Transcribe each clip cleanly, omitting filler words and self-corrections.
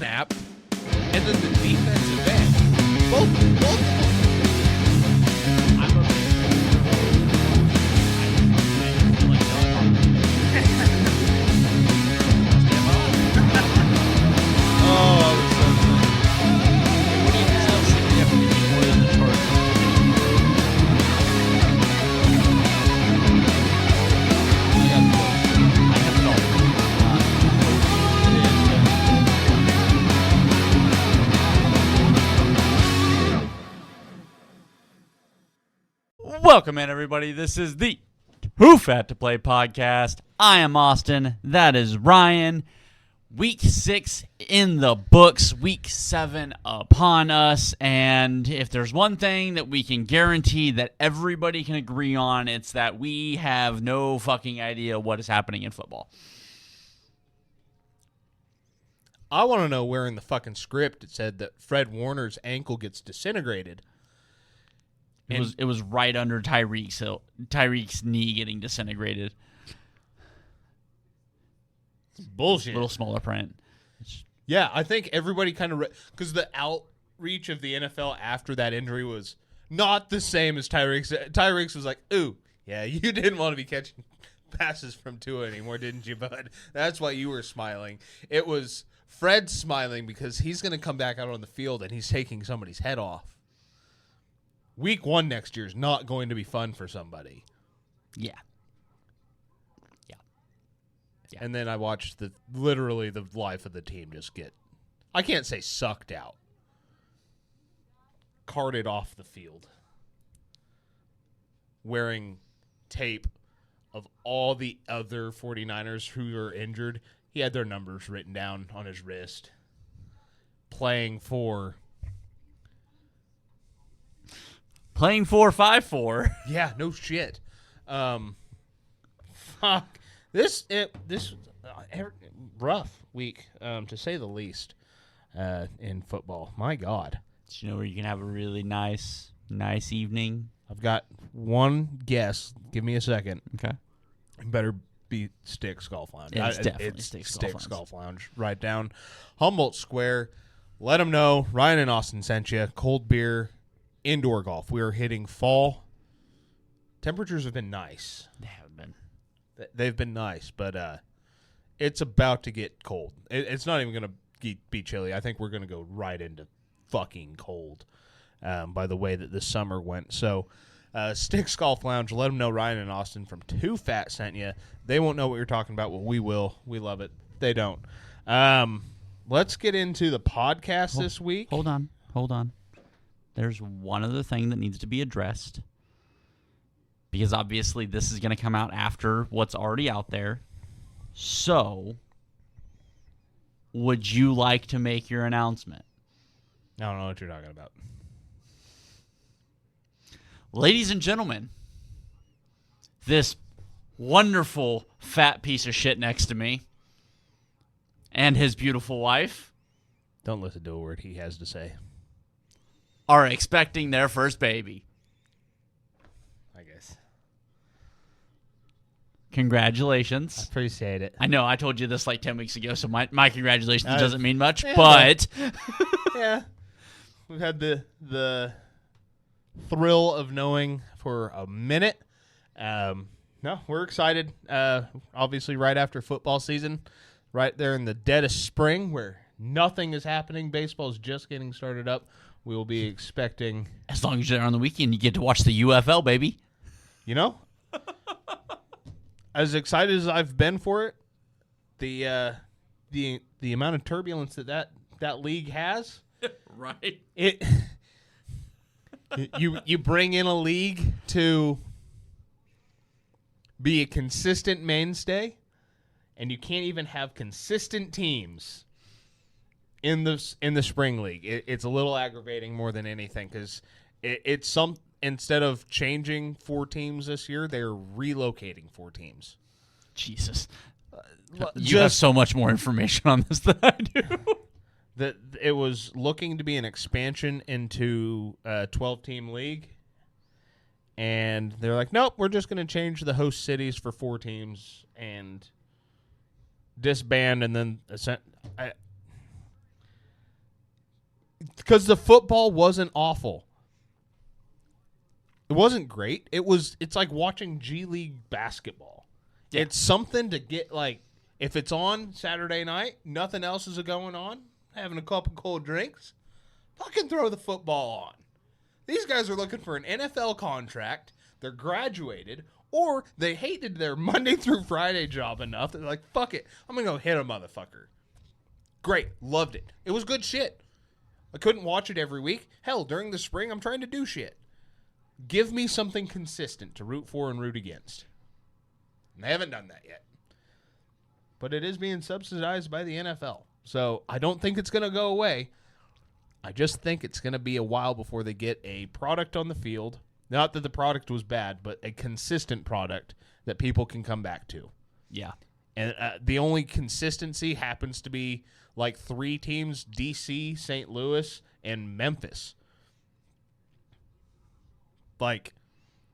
snap, and then the defensive end. Both. Welcome in, everybody. This is the Who Fat to Play podcast. I am Austin. That is Ryan. Week 6 in the books. Week 7 upon us. And if there's one thing that we can guarantee that everybody can agree on, it's that we have no fucking idea what is happening in football. I want to know where in the fucking script it said that Fred Warner's ankle gets disintegrated. It was right under Tyreek's knee getting disintegrated. Bullshit. A little smaller print. Yeah, I think everybody kind of because the outreach of the NFL after that injury was not the same as Tyreek's. Tyreek's was like, "Ooh, yeah, you didn't want to be catching passes from Tua anymore, didn't you, bud? That's why you were smiling." It was Fred smiling because he's going to come back out on the field and he's taking somebody's head off. Week 1 next year is not going to be fun for somebody. Yeah. And then I watched literally the life of the team just get, I can't say sucked out, carted off the field, wearing tape of all the other 49ers who were injured. He had their numbers written down on his wrist, playing for 5-4. Yeah, no shit. Fuck. This rough week, to say the least, in football. My God. Do you know where you can have a really nice evening? I've got one guess. Give me a second. Okay. It better be Sticks Golf Lounge. Yeah, it's definitely it's Sticks Golf Lounge. Right down Humboldt Square. Let them know Ryan and Austin sent you. Cold beer. Indoor golf. We are hitting fall. Temperatures have been nice. They have been. They've been nice, but it's about to get cold. It's not even going to be chilly. I think we're going to go right into fucking cold by the way that this summer went. So, Sticks Golf Lounge, let them know Ryan and Austin from Too Fat sent you. They won't know what you're talking about. Well, we will. We love it. They don't. Let's get into the podcast this week. Hold on. There's one other thing that needs to be addressed, because obviously this is going to come out after what's already out there. So, would you like to make your announcement? I don't know what you're talking about. Ladies and gentlemen, this wonderful fat piece of shit next to me and his beautiful wife Don't listen to a word he has to say. Are expecting their first baby. I guess. Congratulations. I appreciate it. I know, I told you this like 10 weeks ago, so my congratulations doesn't mean much, yeah, but... yeah. We've had the thrill of knowing for a minute. No, we're excited. Obviously, right after football season, right there in the dead of spring where nothing is happening. Baseball is just getting started up. We will be expecting... As long as you're there on the weekend, you get to watch the UFL, baby. You know? As excited as I've been for it, the amount of turbulence that league has... Right. You bring in a league to be a consistent mainstay, and you can't even have consistent teams in the spring league. It's a little aggravating more than anything because it's some instead of changing 4 teams this year, they're relocating 4 teams. Jesus, you have so much more information on this than I do. That it was looking to be an expansion into a 12-team league, and they're like, nope, we're just going to change the host cities for 4 teams and disband, and then Because the football wasn't awful. It wasn't great. It's like watching G League basketball. Yeah. It's something to get, like, if it's on Saturday night, nothing else is going on, having a couple cold drinks, fucking throw the football on. These guys are looking for an NFL contract. They're graduated, or they hated their Monday through Friday job enough. They're like, fuck it. I'm going to go hit a motherfucker. Great. Loved it. It was good shit. I couldn't watch it every week. Hell, during the spring, I'm trying to do shit. Give me something consistent to root for and root against. And they haven't done that yet. But it is being subsidized by the NFL. So I don't think it's going to go away. I just think it's going to be a while before they get a product on the field. Not that the product was bad, but a consistent product that people can come back to. Yeah. And the only consistency happens to be like 3 teams, DC, St. Louis, and Memphis. Like,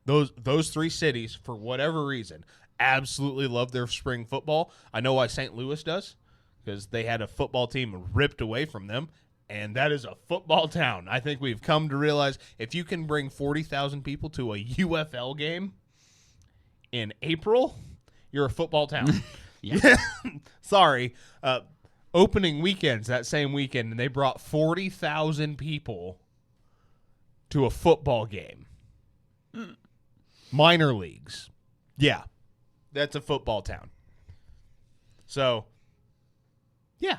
those 3 cities, for whatever reason, absolutely love their spring football. I know why St. Louis does, because they had a football team ripped away from them, and that is a football town. I think we've come to realize if you can bring 40,000 people to a UFL game in April, you're a football town. Yeah. Sorry. Opening weekends that same weekend, and they brought 40,000 people to a football game. Minor leagues. Yeah. That's a football town. So, yeah.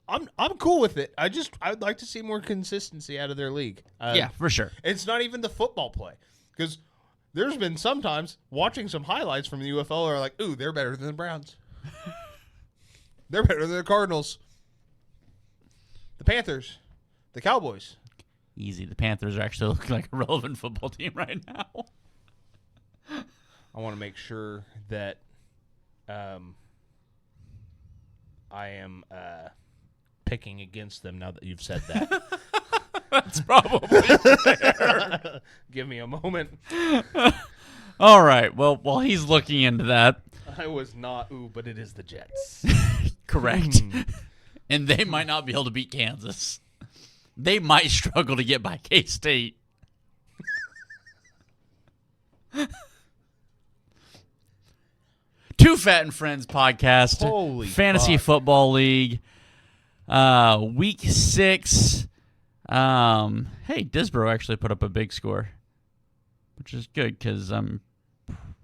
I'm cool with it. I'd like to see more consistency out of their league. Yeah, for sure. It's not even the football play. Because there's been sometimes watching some highlights from the UFL are like, ooh, they're better than the Browns. They're better than the Cardinals. The Panthers. The Cowboys. Easy. The Panthers are actually looking like a relevant football team right now. I want to make sure that I am picking against them now that you've said that. That's probably fair. Give me a moment. All right. Well, while he's looking into that. I was not, but it is the Jets. Correct. And they might not be able to beat Kansas. They might struggle to get by K-State. Two Fat and Friends podcast. Holy Fantasy fuck. Football League. Week 6. Hey, Disbro actually put up a big score, which is good because I'm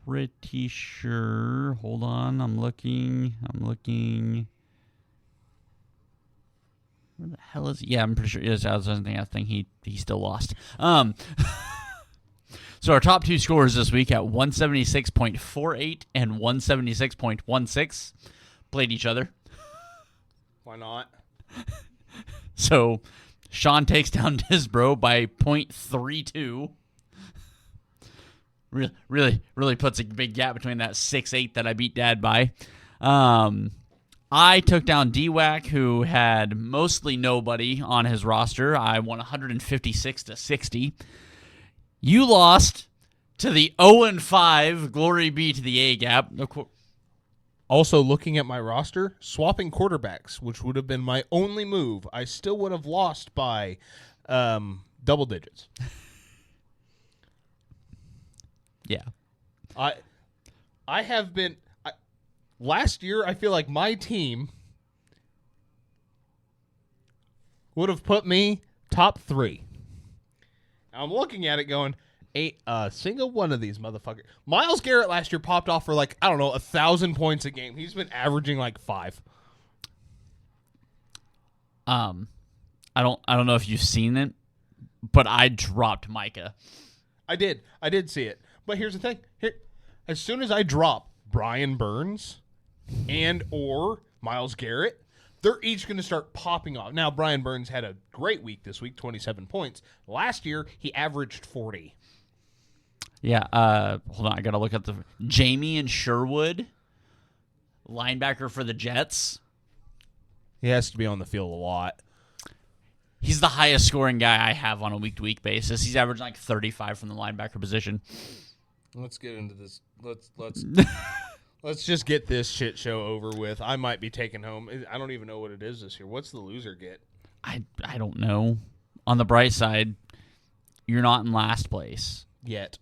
pretty sure. Hold on, I'm looking. Where the hell is he? Yeah, I'm pretty sure. Yes, I think he still lost. So our top 2 scorers this week at 176.48 and 176.16 played each other. Why not? So Sean takes down Disbro by 0.32. Really puts a big gap between that 6-8 that I beat Dad by. I took down DWAC, who had mostly nobody on his roster. I won 156-60. You lost to the 0-5. Glory be to the A-Gap. Also, looking at my roster, swapping quarterbacks, which would have been my only move, I still would have lost by double digits. Yeah. I have been... last year, I feel like my team would have put me top 3. I'm looking at it going, single one of these motherfuckers. Myles Garrett last year popped off for 1,000 points a game. He's been averaging 5. I don't know if you've seen it, but I dropped Micah. I did see it. But here's the thing. As soon as I drop Brian Burns and or Myles Garrett, they're each going to start popping off. Now, Brian Burns had a great week this week, 27 points. Last year, he averaged 40. Yeah, hold on. I got to look at the Jamie and Sherwood, linebacker for the Jets. He has to be on the field a lot. He's the highest scoring guy I have on a week-to-week basis. He's averaging 35 from the linebacker position. Let's get into this. Let's just get this shit show over with. I might be taking home. I don't even know what it is this year. What's the loser get? I don't know. On the bright side, you're not in last place. Yet.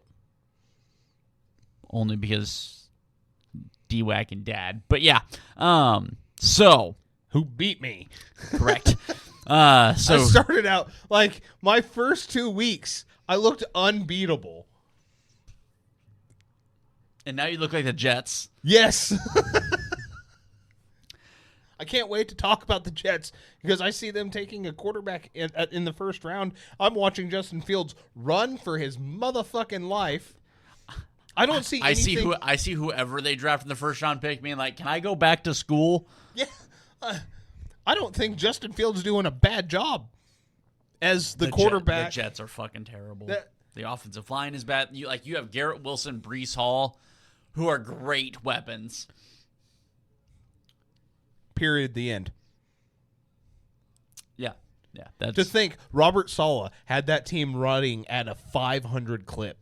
Only because D-Wack and Dad. But yeah. So. Who beat me? Correct. So I started out, like, my first 2 weeks, I looked unbeatable. And now you look like the Jets. Yes. I can't wait to talk about the Jets because I see them taking a quarterback in the first round. I'm watching Justin Fields run for his motherfucking life. I don't see anything. I see whoever they draft in the first round pick being like, can I go back to school? Yeah. I don't think Justin Fields is doing a bad job as the quarterback. The Jets are fucking terrible. The offensive line is bad. You have Garrett Wilson, Breece Hall, who are great weapons. Period. The end. Yeah. That's... To think Robert Saleh had that team running at a 500 clip.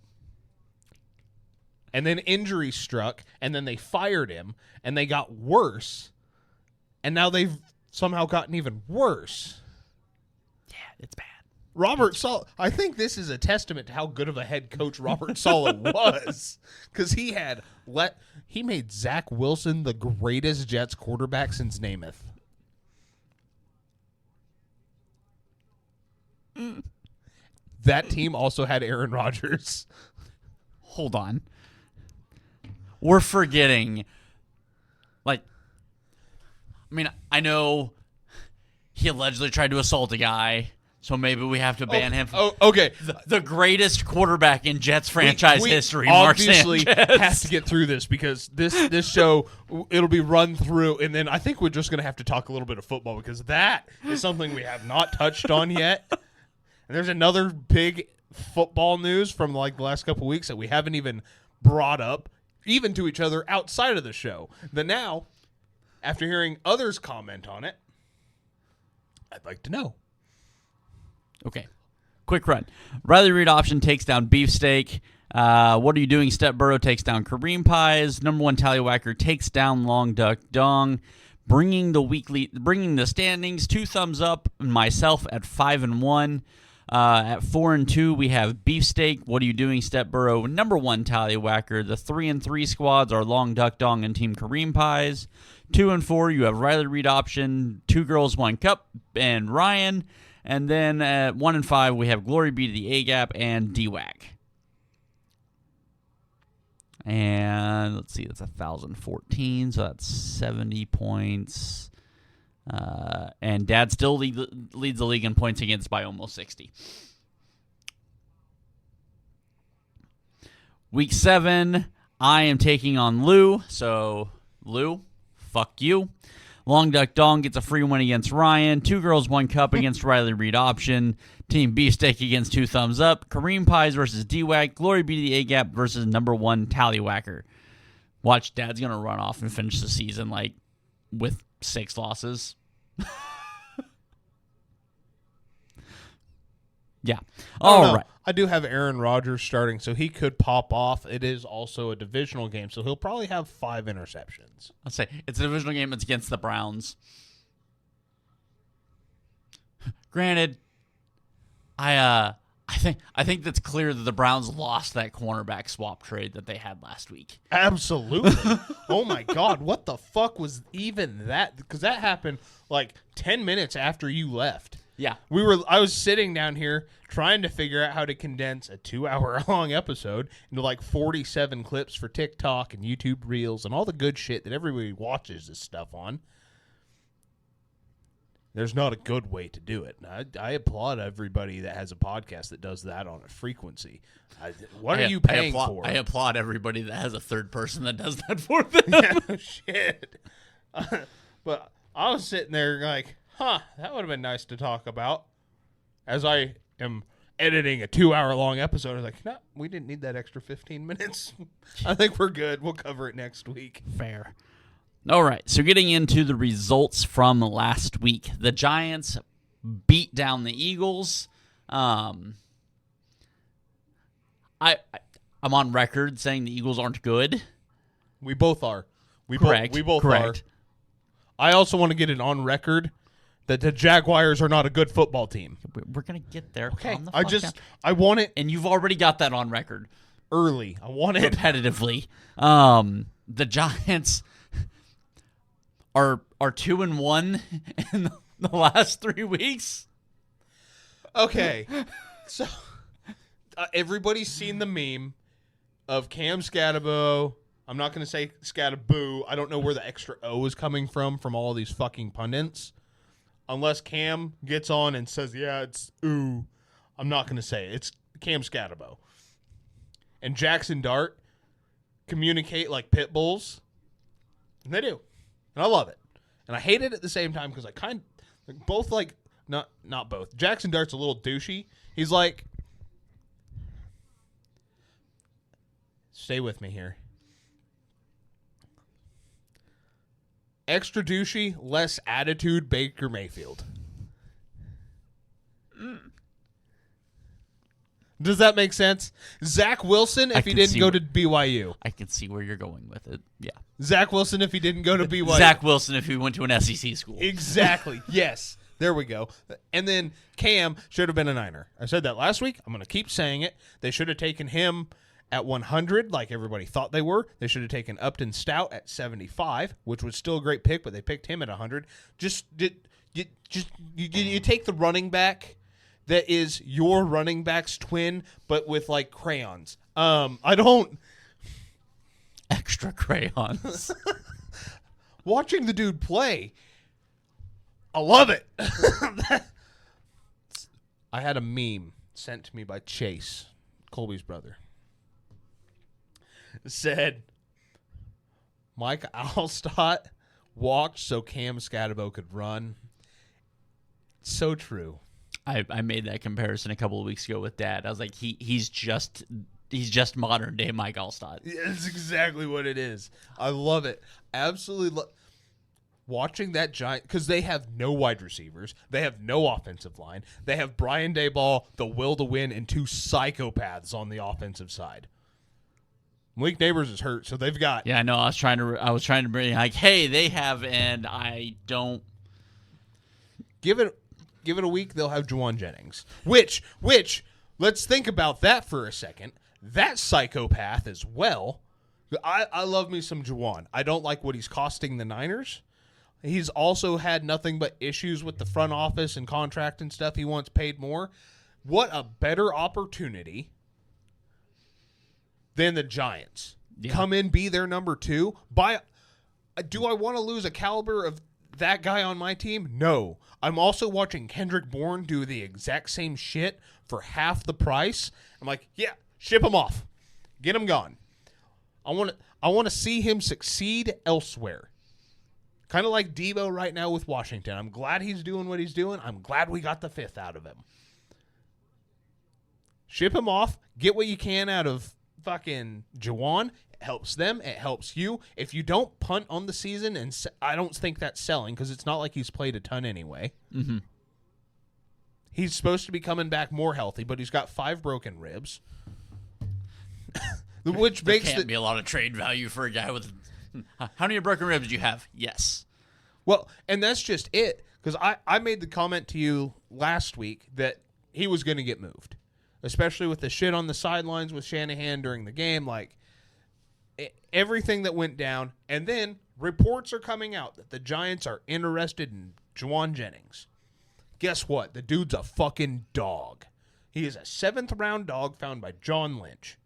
And then injury struck, and then they fired him, and they got worse. And now they've somehow gotten even worse. Yeah, it's bad. Robert Saleh, I think this is a testament to how good of a head coach Robert Saleh was. Because he made Zach Wilson the greatest Jets quarterback since Namath. That team also had Aaron Rodgers. Hold on. We're forgetting. I know he allegedly tried to assault a guy, so maybe we have to ban him. Okay. The greatest quarterback in Jets franchise history, Mark obviously Sanchez. have to get through this because this show, it'll be run through, and then I think we're just going to have to talk a little bit of football because that is something we have not touched on yet. And there's another big football news from the last couple weeks that we haven't even brought up, even to each other outside of the show. That now, after hearing others comment on it, I'd like to know. Okay. Quick run. Riley Reid option takes down Beefsteak. What are you doing? Stepborough takes down Kareem Pies. Number one Tallywhacker takes down Long Duck Dong. Bringing the standings. 2 thumbs up. Myself at 5-1. At 4-2, we have Beefsteak. What are you doing, Stepborough? Number one Tallywhacker. The 3-3 squads are Long Duck Dong and Team Kareem Pies. 2-4, you have Riley Reid option, 2 Girls, 1 Cup, and Ryan. And then at 1-5, we have Glory Be to the A-Gap and D-Wack. And let's see, that's 1,014, so that's 70 points. And Dad still leads the league in points against by almost 60. Week 7, I am taking on Lou. So, Lou, fuck you. Long Duck Dong gets a free win against Ryan. 2 Girls, 1 Cup against Riley Reid option. Team Beefsteak against 2 thumbs up. Kareem Pies versus D-Wack. Glory Be to the A-Gap versus number one Tallywhacker. Watch, Dad's going to run off and finish the season with 6 losses. Yeah. All right. I do have Aaron Rodgers starting, so he could pop off. It is also a divisional game, so he'll probably have 5 interceptions. I'll say it's a divisional game. It's against the Browns. Granted, I think that's clear that the Browns lost that cornerback swap trade that they had last week. Absolutely. Oh my God, what the fuck was even that? Because that happened 10 minutes after you left. Yeah. I was sitting down here trying to figure out how to condense a 2-hour-long episode into 47 clips for TikTok and YouTube Reels and all the good shit that everybody watches this stuff on. There's not a good way to do it. I applaud everybody that has a podcast that does that on a frequency. What are you paying for? I applaud everybody that has a third person that does that for them. Yeah, shit. But I was sitting there that would have been nice to talk about. As I am editing a 2-hour-long episode, I was like, no, we didn't need that extra 15 minutes. I think we're good. We'll cover it next week. Fair. All right, so getting into the results from last week. The Giants beat down the Eagles. I'm on record saying the Eagles aren't good. We both are. We Correct. We both Correct. are. I also want to get it on record that the Jaguars are not a good football team. We're going to get there. Okay, Calm the fuck down. I want it And you've already got that on record. early. I want it. Repetitively. The Giants are 2-1 in the last 3 weeks. Okay, so everybody's seen the meme of Cam Scatabo. I'm not going to say Scataboo. I don't know where the extra O is coming from all of these fucking pundits. Unless Cam gets on and says, yeah, it's ooh. I'm not going to say it. It's Cam Scatabo. And Jackson Dart communicate like pit bulls. And they do. And I love it. And I hate it at the same time because I kind of both like not both. Jackson Dart's a little douchey. He's like, stay with me here. Extra douchey, less attitude, Baker Mayfield. Does that make sense? Zach Wilson, if he didn't go to BYU. I can see where you're going with it. Yeah. Zach Wilson, if he didn't go to BYU. Zach Wilson, if he went to an SEC school. Exactly. Yes. There we go. And then Cam should have been a Niner. I said that last week. I'm going to keep saying it. They should have taken him at 100 like everybody thought they were. They should have taken Upton Stout at 75, which was still a great pick, but they picked him at 100. You take the running back that is your running back's twin, but with like crayons. I don't... Extra crayons. Watching the dude play, I love it. I had a meme sent to me by Chase, Colby's brother. It said, Mike Alstott walked so Cam Scatabo could run. So true. I made that comparison a couple of weeks ago with Dad. I was like, he's just modern day Mike Alstott. Yeah, that's exactly what it is. I love it. Absolutely watching that Giant, because they have no wide receivers. They have no offensive line. They have Brian Daboll, the will to win, and two psychopaths on the offensive side. Malik Neighbors is hurt, so they've got... Yeah, I know. I was trying to bring like, hey, they have, and I don't... Give it a week, they'll have Juwan Jennings. Which, let's think about that for a second. That psychopath as well. I love me some Juwan. I don't like what he's costing the Niners. He's also had nothing but issues with the front office and contract and stuff. He wants paid more. What a better opportunity than the Giants. Yeah. Come in, be their number 2. Do I want to lose a caliber of that guy on my team? No. I'm also watching Kendrick Bourne do the exact same shit for half the price. I'm like, yeah, ship him off. Get him gone. I want to see him succeed elsewhere. Kind of like Debo right now with Washington. I'm glad he's doing what he's doing. I'm glad we got the 5th out of him. Ship him off. Get what you can out of fucking Juwan. It helps them. It helps you. If you don't punt on the season, and I don't think that's selling because it's not like he's played a ton anyway. Mm-hmm. He's supposed to be coming back more healthy, but he's got 5 broken ribs. Which there makes can't be a lot of trade value for a guy with... How many broken ribs do you have? Yes. Well, and that's just it. Because I made the comment to you last week that he was going to get moved. Especially with the shit on the sidelines with Shanahan during the game. Like, everything that went down. And then reports are coming out that the Giants are interested in Juwan Jennings. Guess what? The dude's a fucking dog. He is a 7th-round dog found by John Lynch.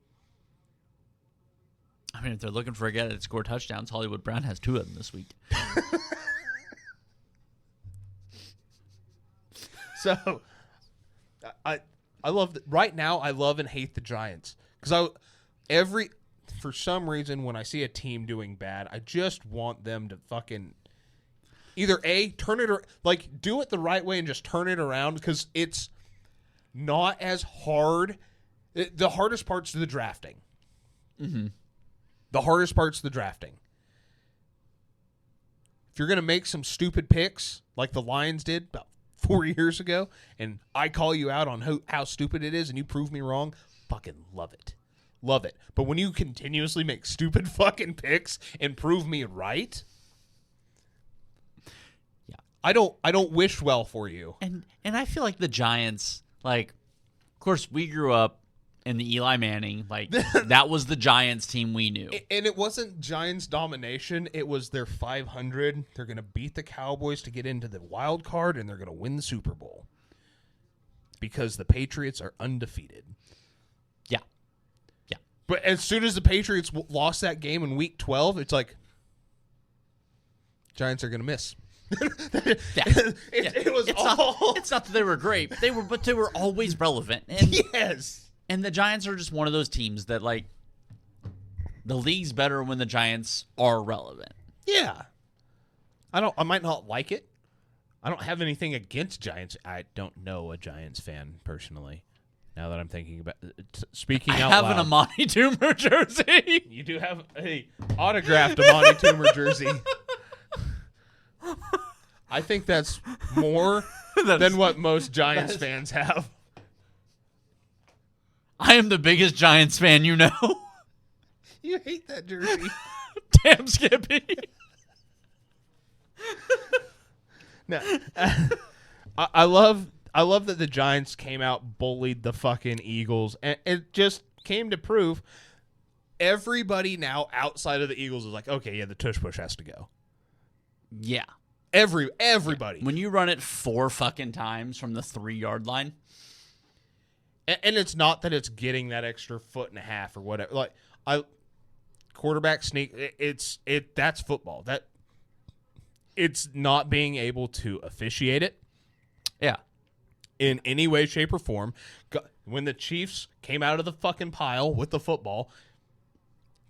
I mean, if they're looking for a guy that score touchdowns, Hollywood Brown has 2 of them this week. So, I love right now. I love and hate the Giants because for some reason when I see a team doing bad, I just want them to fucking either turn it or like do it the right way and just turn it around because it's not as hard. The hardest part's the drafting. Mm-hmm. The hardest part's the drafting. If you're going to make some stupid picks like the Lions did about 4 years ago, and I call you out on how stupid it is and you prove me wrong, fucking love it. Love it. But when you continuously make stupid fucking picks and prove me right... I don't wish well for you. And I feel like the Giants, like, of course, we grew up in the Eli Manning. Like, that was the Giants team we knew. And it wasn't Giants domination. It was they're 500. They're going to beat the Cowboys to get into the wild card, and they're going to win the Super Bowl. Because the Patriots are undefeated. Yeah. But as soon as the Patriots lost that game in Week 12, it's like, Giants are going to miss. It was it's not that they were great. But they were always relevant. And, yes. And the Giants are just one of those teams that, like, the league's better when the Giants are relevant. Yeah. I might not like it. I don't have anything against Giants. I don't know a Giants fan personally. Now that I'm thinking about speaking out loud. I have an Amani Toomer jersey. You do have a autographed Amani Toomer jersey. I think that's more than what most Giants fans have. I am the biggest Giants fan you know. You hate that jersey. Damn, Skippy. No, I love that the Giants came out, bullied the fucking Eagles, and it just came to prove everybody now outside of the Eagles is like, okay, yeah, the tush push has to go. Yeah. Everybody. When you run it 4 fucking times from the 3-yard line. And it's not that it's getting that extra foot and a half or whatever. Like, quarterback sneak, that's football. That it's not being able to officiate it. Yeah. In any way, shape, or form. When the Chiefs came out of the fucking pile with the football,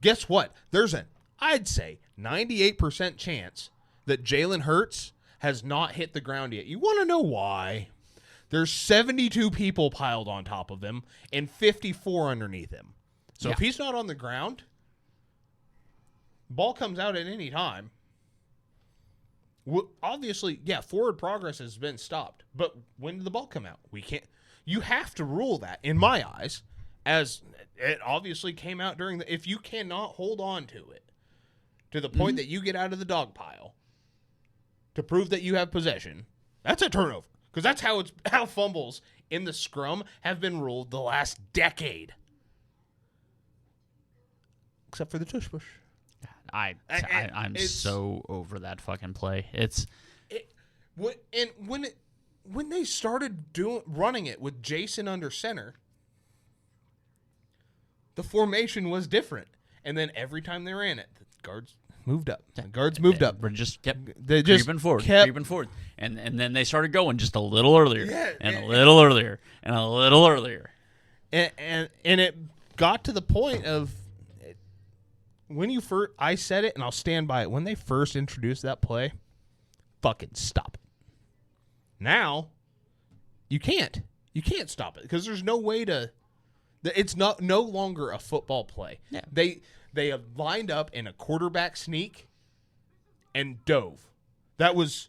guess what? There's I'd say 98% chance that Jalen Hurts has not hit the ground yet. You want to know why? There's 72 people piled on top of him and 54 underneath him. So if he's not on the ground, ball comes out at any time. Obviously, forward progress has been stopped. But when did the ball come out? We can't. You have to rule that, in my eyes, as it obviously came out during the. If you cannot hold on to it to the point that you get out of the dog pile to prove that you have possession, that's a turnover. Because that's how fumbles in the scrum have been ruled the last decade. Except for the tush push. I'm so over that fucking play. When they started running it with Jason under center, the formation was different. And then every time they ran it, the guards moved up. The guards moved up. They just kept creeping forward. And then they started going just a little earlier, and a little earlier, and a little earlier. And it got to the point of when you first, I said it, and I'll stand by it. When they first introduced that play, fucking stop it. Now, you can't. You can't stop it because there's no way to. It's no longer a football play. Yeah. They have lined up in a quarterback sneak and dove. That was.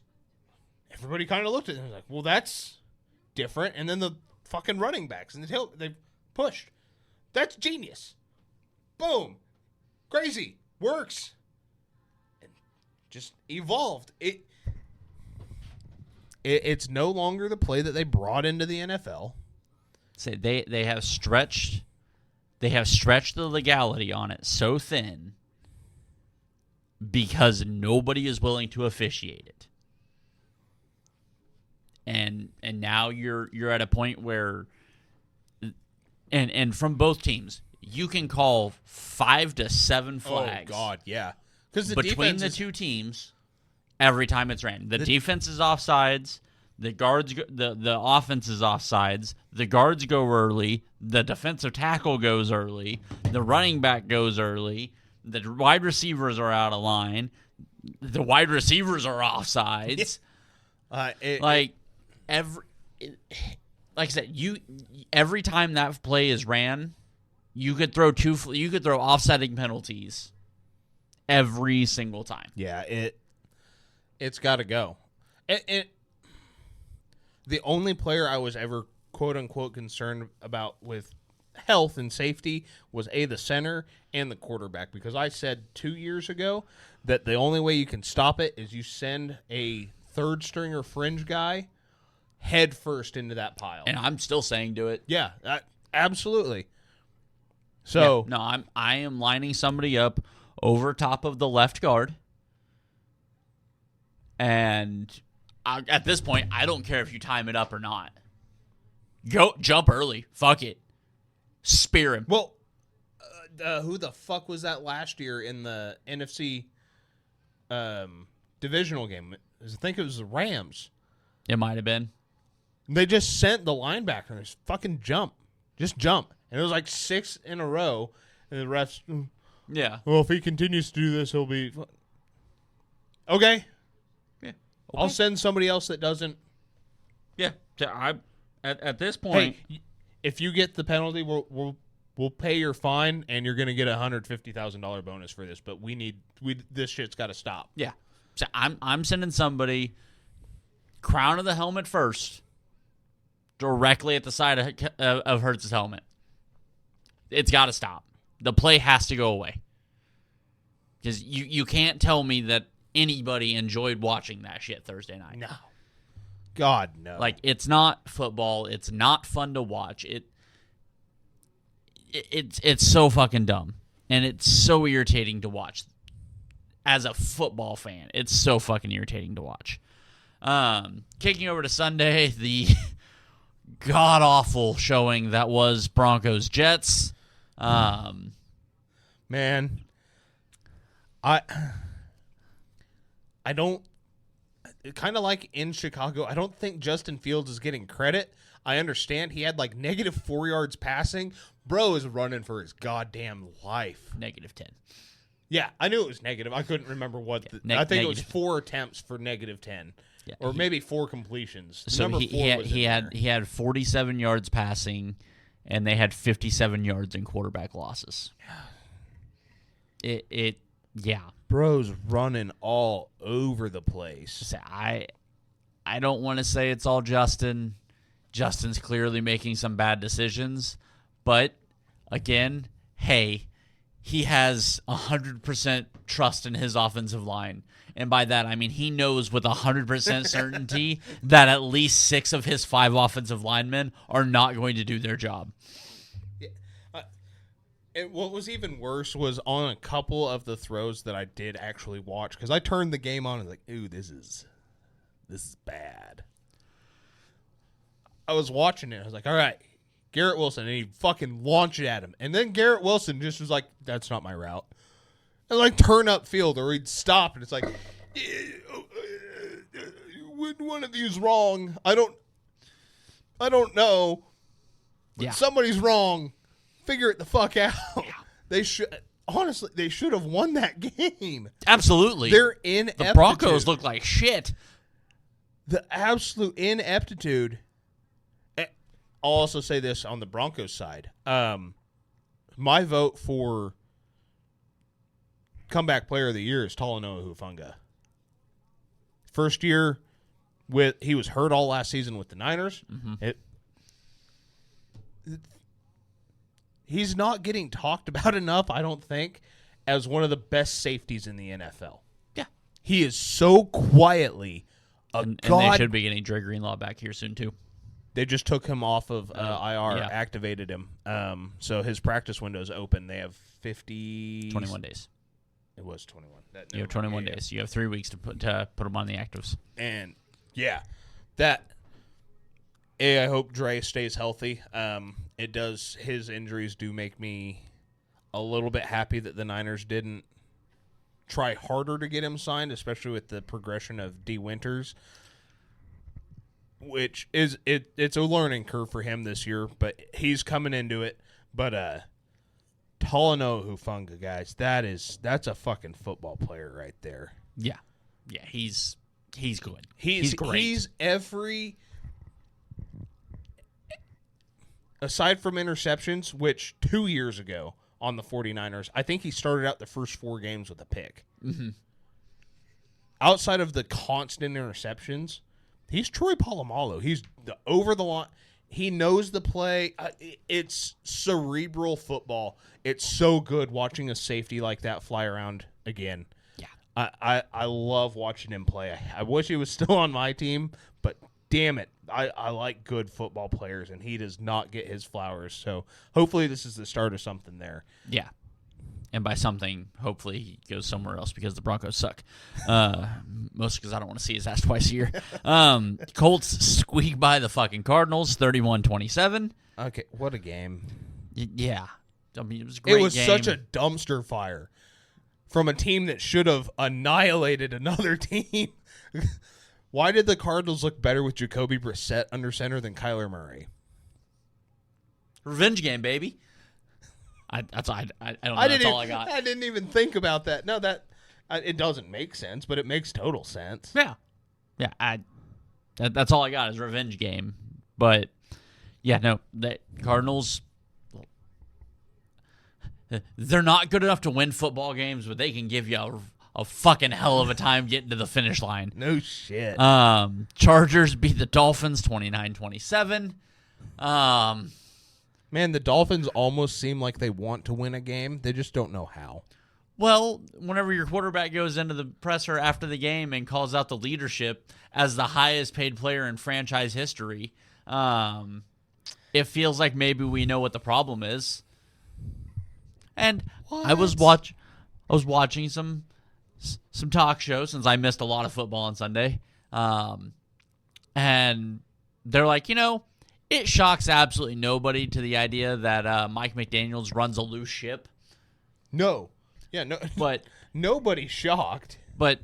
Everybody kind of looked at it and was like, well, that's different. And then the fucking running backs and they pushed. That's genius. Boom. Crazy. Works. And just evolved. It's no longer the play that they brought into the NFL. Say they have stretched the legality on it so thin because nobody is willing to officiate it. And now you're at a point where and from both teams, you can call 5 to 7 flags. Oh God, yeah. Because between the two teams, every time it's ran, the defense is offsides, the guards, the offense is offsides, the guards go early, the defensive tackle goes early, the running back goes early, the wide receivers are out of line, the wide receivers are offsides. Like I said, every time that play is ran, you could throw offsetting penalties every single time. Yeah, it's got to go. The only player I was ever quote unquote concerned about with health and safety was the center and the quarterback, because I said 2 years ago that the only way you can stop it is you send a third stringer fringe guy head first into that pile. And I'm still saying do it. Yeah, absolutely. So no, I am lining somebody up over top of the left guard, and at this point, I don't care if you time it up or not. Go jump early, fuck it, spear him. Well, who the fuck was that last year in the NFC divisional game? I think it was the Rams. It might have been. They just sent the linebacker and just fucking jump, and it was like 6 in a row. And the refs, Yeah. well, if he continues to do this, he'll be okay. Yeah. Okay. I'll send somebody else that doesn't. Yeah. At this point, Hey, if you get the penalty, we'll pay your fine, and you're going to get a $150,000 bonus for this. But this shit's got to stop. yeah. So I'm sending somebody crown of the helmet first, directly at the side of Hurts' helmet. It's got to stop. The play has to go away. Because you can't tell me that anybody enjoyed watching that shit Thursday night. No. God, no. Like, it's not football. It's not fun to watch. It's so fucking dumb. And it's so irritating to watch. As a football fan, it's so fucking irritating to watch. Kicking over to Sunday, the god-awful showing that was Broncos-Jets. Man, I don't, kind of like in Chicago, I don't think Justin Fields is getting credit. I understand he had like negative 4 yards passing. Bro is running for his goddamn life. -10. Yeah, I knew it was negative. I couldn't remember what. I think it was 4 attempts for -10, Yeah, or maybe 4 completions. So he had 47 yards passing, and they had 57 yards in quarterback losses. Yeah. Bro's running all over the place. So I don't want to say it's all Justin. Justin's clearly making some bad decisions, but again, hey, he has 100% trust in his offensive line. And by that, I mean he knows with 100% certainty that at least 6 of his 5 offensive linemen are not going to do their job. And what was even worse was on a couple of the throws that I did actually watch, because I turned the game on and was like, ooh, this is bad. I was watching it. I was like, all right, Garrett Wilson, and he fucking launched it at him. And then Garrett Wilson just was like, that's not my route. And like turn up field, or he'd stop, and it's like, one of you's wrong. I don't know. But Yeah. somebody's wrong. Figure it the fuck out. Yeah. They should have won that game. Absolutely. Their ineptitude. The Broncos look like shit. The absolute ineptitude. I'll also say this on the Broncos side. My vote for comeback player of the year is Talanoa Hufanga. First year he was hurt all last season with the Niners. Mm-hmm. He's not getting talked about enough, I don't think, as one of the best safeties in the NFL. Yeah. He is so quietly And they should be getting Dre Greenlaw back here soon, too. They just took him off of IR, yeah. activated him. So his practice window's open. They have 21 days. It was 21. You have 21 days. You have 3 weeks to put him on the actives. And, yeah, that... I hope Dre stays healthy. His injuries do make me a little bit happy that the Niners didn't try harder to get him signed, especially with the progression of D. Winters, which is it's a learning curve for him this year, but he's coming into it. But Talanoa Hufanga, guys, that's a fucking football player right there. Yeah. Yeah, he's good. He's great. He's every... Aside from interceptions, which 2 years ago on the 49ers, I think he started out the first 4 games with a pick. Mm-hmm. Outside of the constant interceptions, he's Troy Polamalu. He's over the line. He knows the play. It's cerebral football. It's so good watching a safety like that fly around again. Yeah. I love watching him play. I wish he was still on my team, but damn it, I like good football players, and he does not get his flowers. So hopefully this is the start of something there. Yeah. And by something, hopefully he goes somewhere else because the Broncos suck. Mostly because I don't want to see his ass twice a year. Colts squeak by the fucking Cardinals, 31-27. Okay, what a game. Yeah. I mean, it was a great It was game. such a dumpster fire from a team that should have annihilated another team. Why did the Cardinals look better with Jacoby Brissett under center than Kyler Murray? Revenge game, baby. I don't know. That's all I got. I didn't even think about that. No, it doesn't make sense, but it makes total sense. Yeah. Yeah, that's all I got is revenge game. But, yeah, no, the Cardinals, they're not good enough to win football games, but they can give you a fucking hell of a time getting to the finish line. No shit. Chargers beat the Dolphins 29-27. Man, the Dolphins almost seem like they want to win a game. They just don't know how. Well, whenever your quarterback goes into the presser after the game and calls out the leadership as the highest paid player in franchise history, it feels like maybe we know what the problem is. And I was watching some talk shows since I missed a lot of football on Sunday. And they're like, it shocks absolutely nobody to the idea that Mike McDaniels runs a loose ship. No. Yeah, no. But nobody's shocked. But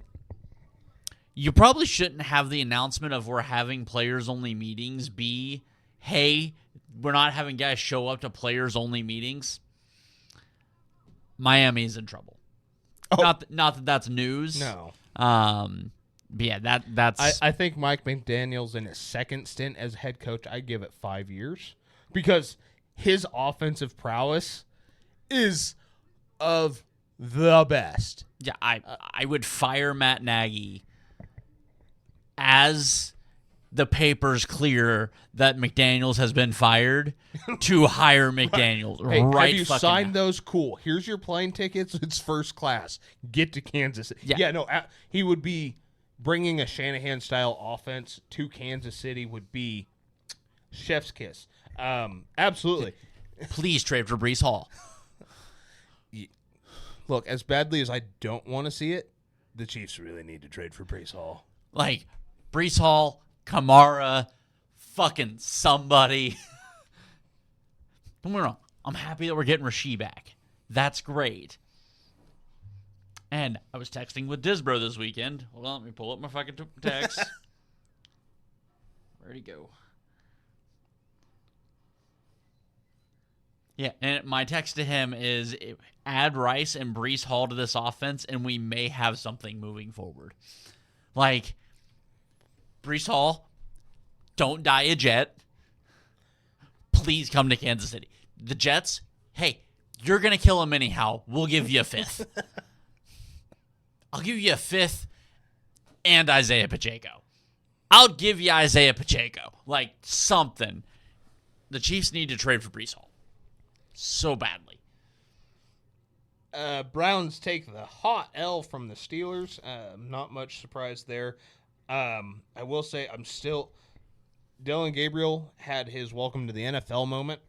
you probably shouldn't have the announcement of we're having players-only meetings be, hey, we're not having guys show up to players-only meetings. Miami's in trouble. Oh. Not that that's news. No. But yeah, that's... I think Mike McDaniels in his second stint as head coach, I'd give it 5 years. Because his offensive prowess is of the best. Yeah, I would fire Matt Nagy as the papers clear that McDaniels has been fired to hire McDaniels. Hey, right, have you fucking signed now. those? Cool. Here's your plane tickets. It's first class. Get to Kansas. Yeah. No, he would be bringing a Shanahan-style offense to Kansas City would be chef's kiss. Absolutely. Please trade for Breece Hall. Look, as badly as I don't want to see it, the Chiefs really need to trade for Breece Hall. Like, Breece Hall, Kamara, fucking somebody. Don't get me wrong. I'm happy that we're getting Rasheed back. That's great. And I was texting with Disbro this weekend. Hold on, let me pull up my fucking text. Where'd he go? Yeah, and my text to him is add Rice and Breece Hall to this offense, and we may have something moving forward. Like, Breece Hall, don't die a Jet. Please come to Kansas City. The Jets, hey, you're going to kill him anyhow. We'll give you a fifth. I'll give you a fifth and Isaiah Pacheco. I'll give you Isaiah Pacheco. Like, something. The Chiefs need to trade for Breece Hall. So badly. Browns take the hot L from the Steelers. Not much surprise there. I will say Dylan Gabriel had his welcome to the NFL moment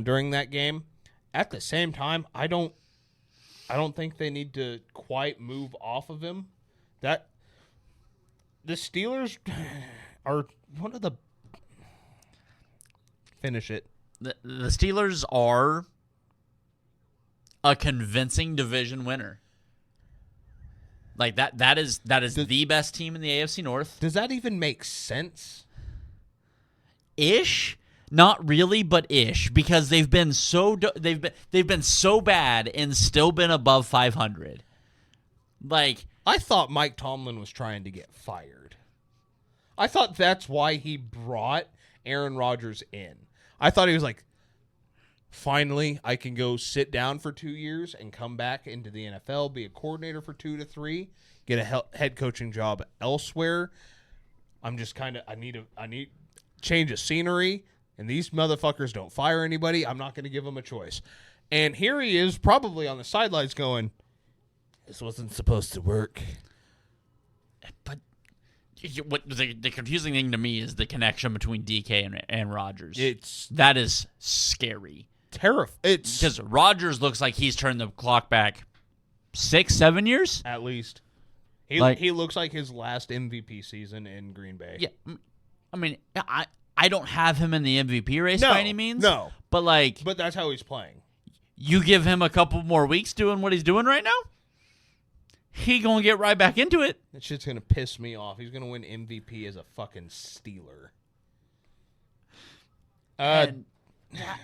during that game. At the same time, I don't think they need to quite move off of him. That the Steelers are one of the finish it. The Steelers are a convincing division winner. Like that is the best team in the AFC North. Does that even make sense? Ish, not really, but ish, because they've been so bad and still been above 500. Like, I thought Mike Tomlin was trying to get fired. I thought that's why he brought Aaron Rodgers in. I thought he was like, finally, I can go sit down for 2 years and come back into the NFL, be a coordinator for 2 to 3, get a head coaching job elsewhere. I'm just I need change of scenery, and these motherfuckers don't fire anybody. I'm not going to give them a choice. And here he is, probably on the sidelines going, This wasn't supposed to work. But what the confusing thing to me is the connection between DK and Rodgers. That is scary. Terrifying. Because Rodgers looks like he's turned the clock back 6-7 years at least. He looks like his last MVP season in Green Bay. Yeah, I mean, I don't have him in the MVP race by any means. No, but that's how he's playing. You give him a couple more weeks doing what he's doing right now, he gonna get right back into it. That shit's gonna piss me off. He's gonna win MVP as a fucking Steeler. And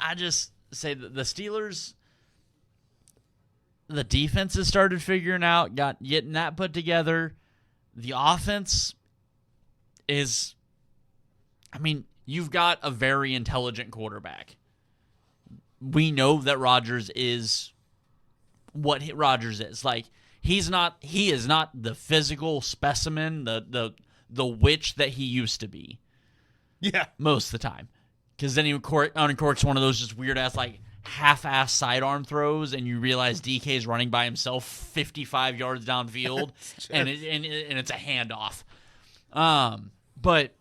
I just say that the Steelers, the defense has started figuring out, getting that put together. The offense is, I mean, you've got a very intelligent quarterback. We know that Rodgers is what Rodgers is. Like, he is not the physical specimen, the witch that he used to be. Yeah. Most of the time. Because then he uncorks one of those just weird-ass, like, half-ass sidearm throws, and you realize DK's running by himself 55 yards downfield, and it's a handoff. But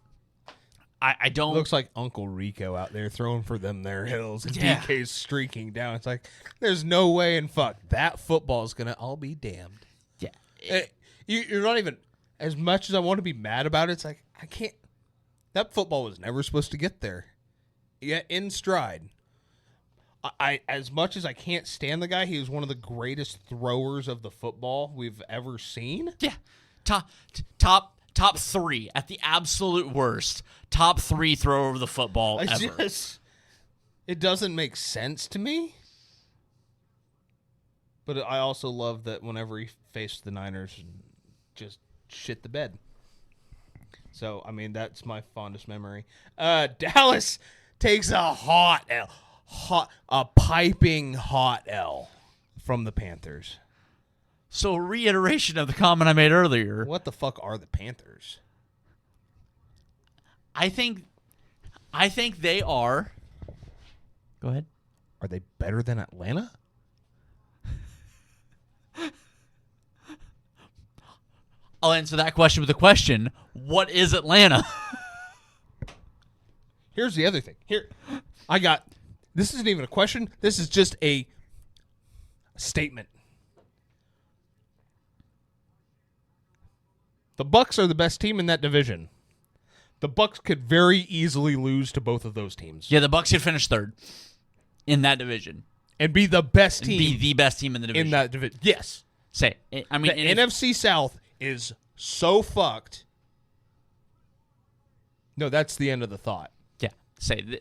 I don't... Looks like Uncle Rico out there throwing for them there hills, and Yeah. DK's streaking down. It's like, there's no way in fuck that football's going to all be damned. Yeah. You're not even... As much as I want to be mad about it, it's like, I can't... That football was never supposed to get there. Yeah, in stride. I as much as I can't stand the guy, he was one of the greatest throwers of the football we've ever seen. Yeah. Top three, at the absolute worst. Top three thrower of the football ever. It doesn't make sense to me. But I also love that whenever he faced the Niners, just shit the bed. So, I mean, that's my fondest memory. Dallas takes a piping hot L from the Panthers. So, reiteration of the comment I made earlier. What the fuck are the Panthers? I think they are. Go ahead. Are they better than Atlanta? I'll answer that question with a question. What is Atlanta? Here's the other thing. This isn't even a question. This is just a statement. The Bucs are the best team in that division. The Bucs could very easily lose to both of those teams. Yeah, the Bucs could finish third in that division and be the best team. Be the best team in the division. In that division. Yes. I mean, the NFC South is so fucked. No, that's the end of the thought. Yeah.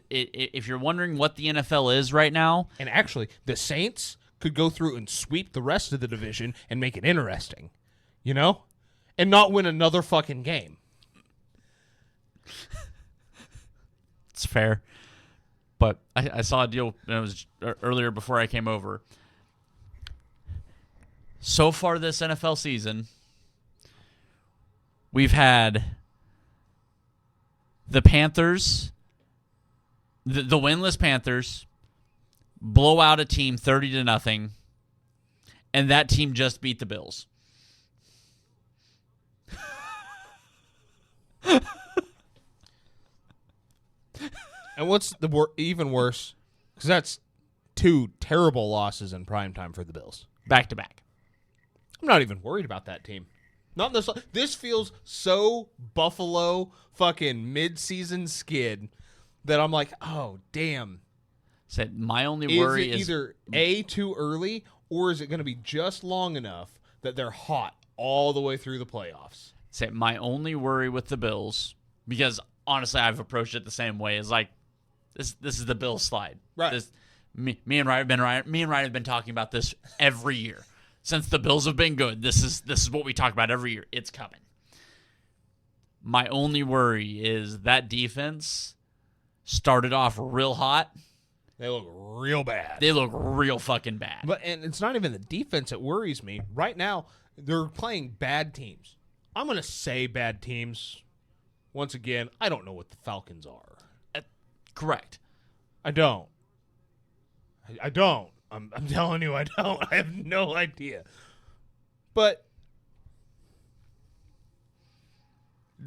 If you're wondering what the NFL is right now. And actually, the Saints could go through and sweep the rest of the division and make it interesting. You know? And not win another fucking game. It's fair. But I saw a deal, and it was earlier before I came over. So far this NFL season, we've had the Panthers, the winless Panthers, blow out a team 30-0, and that team just beat the Bills. And what's even worse, because that's two terrible losses in primetime for the Bills. Back to back. I'm not even worried about that team. Not this. This feels so Buffalo fucking mid-season skid that I'm like, oh damn. Said my only worry is either A, too early, or is it going to be just long enough that they're hot all the way through the playoffs? Say my only worry with the Bills, because honestly I've approached it the same way, is like this is the Bills slide. Right. Me and Ryan have been talking about this every year. Since the Bills have been good, this is what we talk about every year. It's coming. My only worry is that defense started off real hot. They look real bad. They look real fucking bad. And it's not even the defense that worries me. Right now, they're playing bad teams. I'm going to say bad teams. Once again, I don't know what the Falcons are. Correct. I don't. I don't. I'm telling you, I don't. I have no idea. But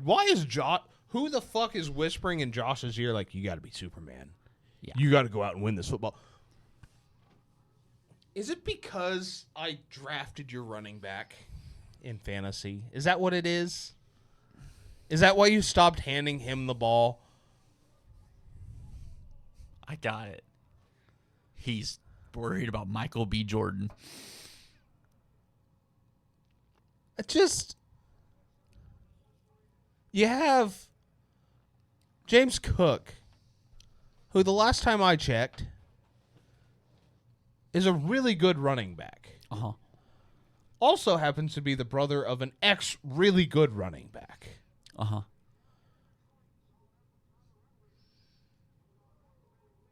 why is Josh? Who the fuck is whispering in Josh's ear like, you got to be Superman? Yeah. You got to go out and win this football. Is it because I drafted your running back in fantasy? Is that what it is? Is that why you stopped handing him the ball? I got it. He's worried about Michael B. Jordan. It just... You have James Cook, who the last time I checked is a really good running back. Uh-huh. Also happens to be the brother of an ex-really good running back. Uh-huh.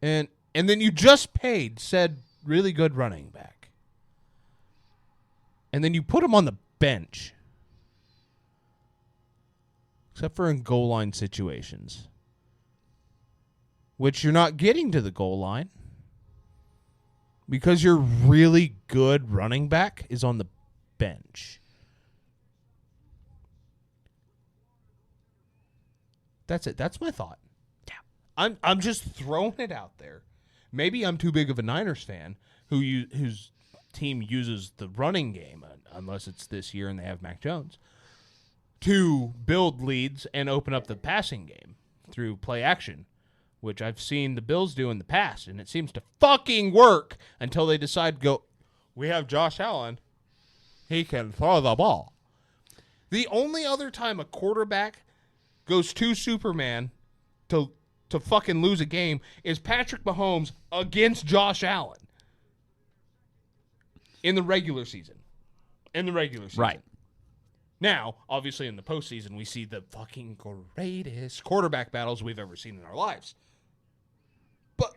And then you just paid said really good running back. And then you put him on the bench. Except for in goal line situations. Which you're not getting to the goal line. Because your really good running back is on the bench. That's it. That's my thought. Yeah. I'm just throwing it out there. Maybe I'm too big of a Niners fan whose team uses the running game, unless it's this year and they have Mac Jones, to build leads and open up the passing game through play action, which I've seen the Bills do in the past, and it seems to fucking work until they decide to go, we have Josh Allen. He can throw the ball. The only other time a quarterback goes to Superman to fucking lose a game is Patrick Mahomes against Josh Allen in the regular season. Right. Now, obviously in the postseason, we see the fucking greatest quarterback battles we've ever seen in our lives. But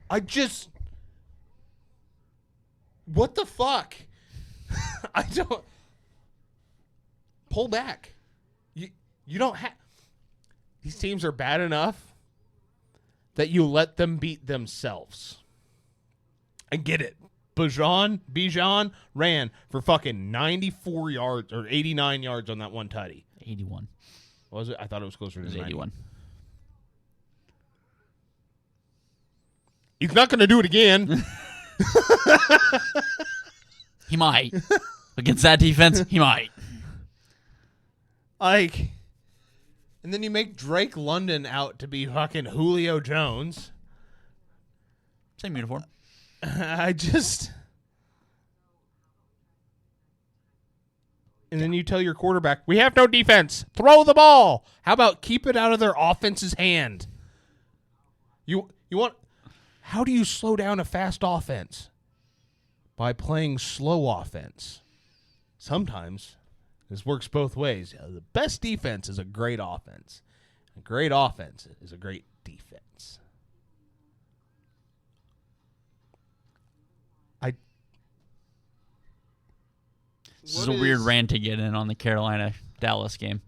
I just... What the fuck? I don't... Pull back. You don't have... These teams are bad enough that you let them beat themselves. I get it. Bijan ran for fucking 94 yards or 89 yards on that one tutty. 81. Was it? I thought it was closer to 81. He's not going to do it again. He might. Against that defense, he might. Like, and then you make Drake London out to be fucking Julio Jones. Same uniform. I just... And then you tell your quarterback, we have no defense. Throw the ball. How about keep it out of their offense's hand? You want... How do you slow down a fast offense? By playing slow offense. Sometimes this works both ways. The best defense is a great offense. A great offense is a great defense. This is a weird rant to get in on the Carolina-Dallas game.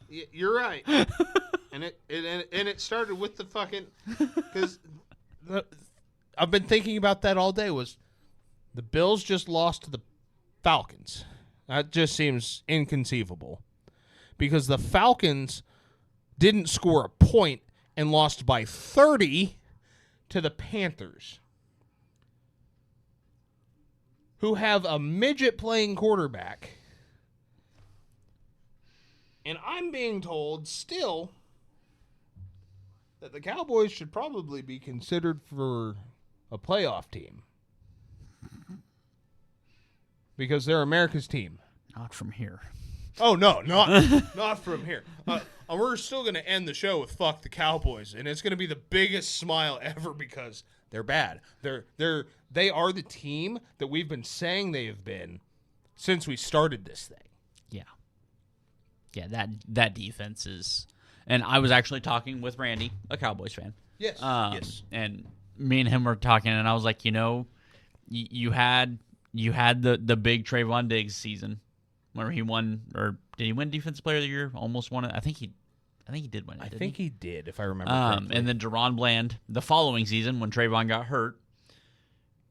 You're right. And it started with the fucking... Because I've been thinking about that all day. Was the Bills just lost to the Falcons? That just seems inconceivable. Because the Falcons didn't score a point and lost by 30 to the Panthers, who have a midget playing quarterback. And I'm being told still that the Cowboys should probably be considered for a playoff team. Because they're America's team. Not from here. Oh, no, not from here. We're still going to end the show with fuck the Cowboys, and it's going to be the biggest smile ever because they're bad. They are the team that we've been saying they have been since we started this thing. Yeah. Yeah, that defense is... And I was actually talking with Randy, a Cowboys fan. Yes. Yes. And me and him were talking, and I was like, you had the big Trayvon Diggs season where he won, or did he win Defensive Player of the Year? Almost won it. I think he did win it. I think he did, if I remember correctly. And then Deron Bland the following season when Trayvon got hurt.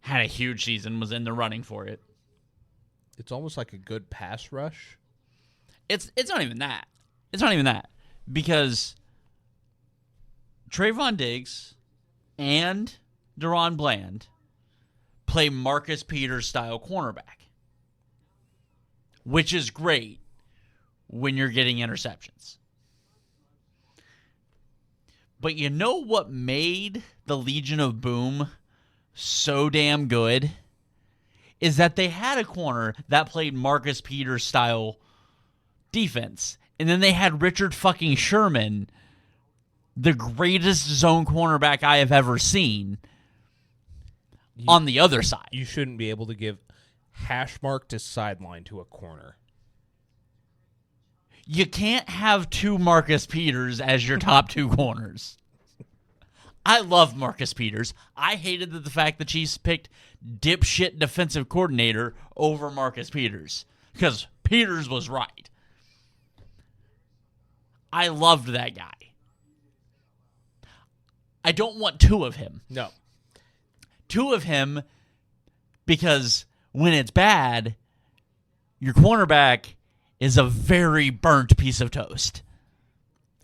had a huge season, was in the running for it. It's almost like a good pass rush. It's not even that. It's not even that. Because Trayvon Diggs and DaRon Bland play Marcus Peters style cornerback, which is great when you're getting interceptions. But you know what made the Legion of Boom so damn good? Is that they had a corner that played Marcus Peters style defense. And then they had Richard fucking Sherman, the greatest zone cornerback I have ever seen, on the other side. You shouldn't be able to give hash mark to sideline to a corner. You can't have two Marcus Peters as your top two corners. I love Marcus Peters. I hated the fact the Chiefs picked dipshit defensive coordinator over Marcus Peters because Peters was right. I loved that guy. I don't want two of him. No. Two of him because when it's bad, your cornerback is a very burnt piece of toast.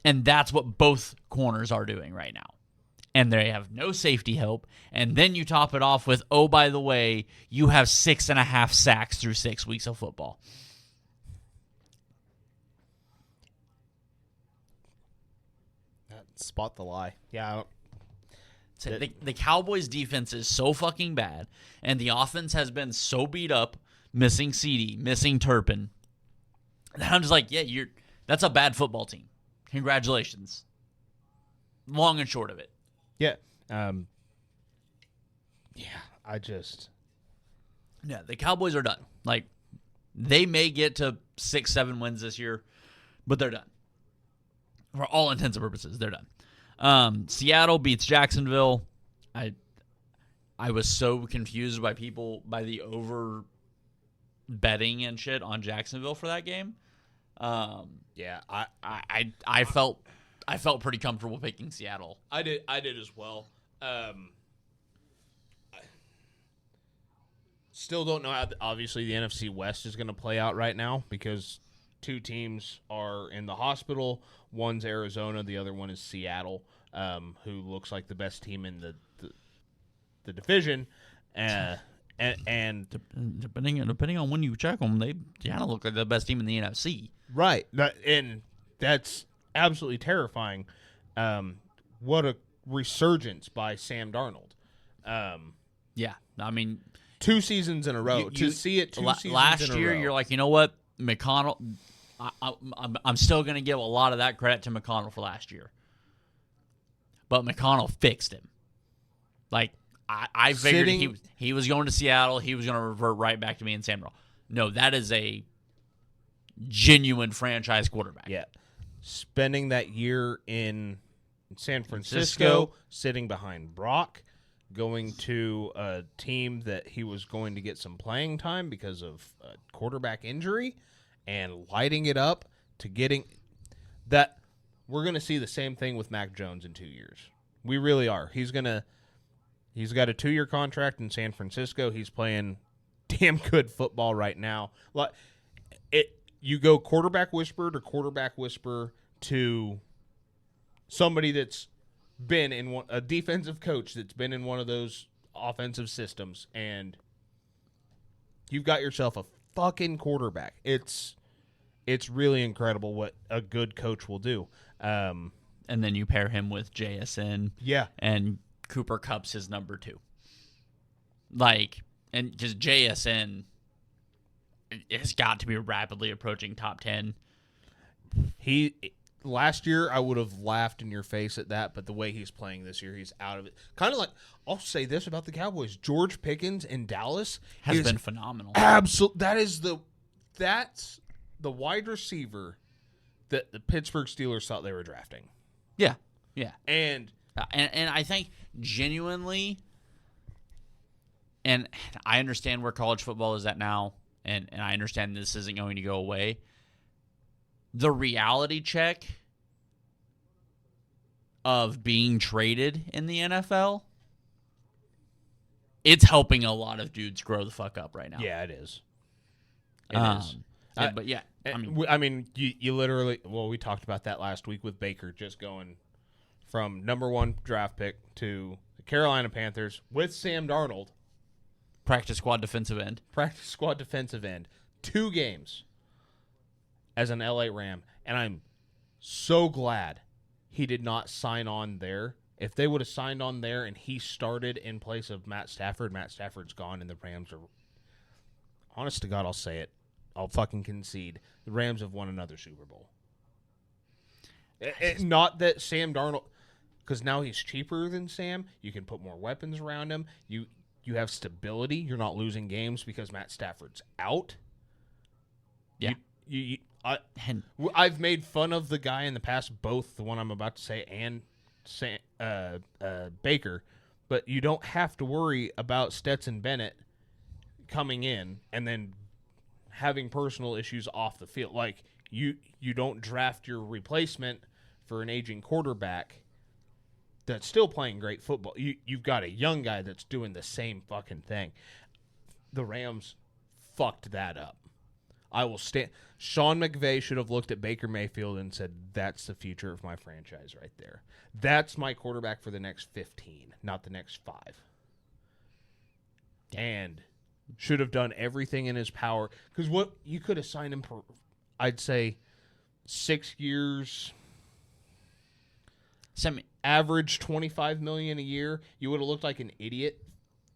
And that's what both corners are doing right now. And they have no safety help. And then you top it off with, oh, by the way, you have 6.5 sacks through 6 weeks of football. Spot the lie. Yeah. The Cowboys' defense is so fucking bad, and the offense has been so beat up, missing CD, missing Turpin, that I'm just like, yeah, that's a bad football team. Congratulations. Long and short of it. Yeah. Yeah, the Cowboys are done. Like, they may get to 6-7 wins this year, but they're done. For all intents and purposes, they're done. Seattle beats Jacksonville. I was so confused by the over betting and shit on Jacksonville for that game. Yeah, I felt pretty comfortable picking Seattle. I did as well. Still don't know how, obviously, the NFC West is going to play out right now because two teams are in the hospital. One's Arizona, the other one is Seattle, who looks like the best team in the division. And depending on when you check them, they kind of look like the best team in the NFC. Right, and that's absolutely terrifying. What a resurgence by Sam Darnold. Yeah, I mean, 2 seasons in a row. To see it 2 seasons last in a year, row. you're like, you know what, McConnell. I'm still going to give a lot of that credit to McConnell for last year, but McConnell fixed him. Like I figured he was going to Seattle, he was going to revert right back to me and Sam Darnold. No, that is a genuine franchise quarterback. Yeah, spending that year in San Francisco, sitting behind Brock, going to a team that he was going to get some playing time because of a quarterback injury, and lighting it up to getting that. We're going to see the same thing with Mac Jones in 2 years. We really are. He's got a 2-year contract in San Francisco. He's playing damn good football right now. You go quarterback whisperer to quarterback whisperer to somebody that's been in a defensive coach that's been in one of those offensive systems, and you've got yourself a fucking quarterback. It's really incredible what a good coach will do. And then you pair him with JSN. Yeah. And Cooper Kupp's his number 2. Like, and just JSN has got to be rapidly approaching top 10. Last year, I would have laughed in your face at that, but the way he's playing this year, he's out of it. Kind of like, I'll say this about the Cowboys. George Pickens in Dallas has been phenomenal. Absolutely. That's the wide receiver that the Pittsburgh Steelers thought they were drafting. Yeah. Yeah. And I think genuinely, and I understand where college football is at now, and I understand this isn't going to go away. The reality check of being traded in the NFL it's helping a lot of dudes grow the fuck up right now. Yeah, it is. It is. But yeah, you literally. Well, we talked about that last week with Baker just going from number 1 draft pick to the Carolina Panthers with Sam Darnold, practice squad defensive end. 2 games as an LA Ram, and I'm so glad he did not sign on there. If they would have signed on there and he started in place of Matt Stafford's gone, and the Rams are. Honest to God, I'll say it. I'll fucking concede. The Rams have won another Super Bowl. Not that Sam Darnold, because now he's cheaper than Sam. You can put more weapons around him. You have stability. You're not losing games because Matt Stafford's out. Yeah. I've made fun of the guy in the past, both the one I'm about to say and Baker, but you don't have to worry about Stetson Bennett coming in and then having personal issues off the field. Like, you don't draft your replacement for an aging quarterback that's still playing great football. You've got a young guy that's doing the same fucking thing. The Rams fucked that up. I will stand. Sean McVay should have looked at Baker Mayfield and said, that's the future of my franchise right there. That's my quarterback for the next 15, not the next 5. And should have done everything in his power. Because what you could have signed him for, I'd say, 6 years, average $25 million a year. You would have looked like an idiot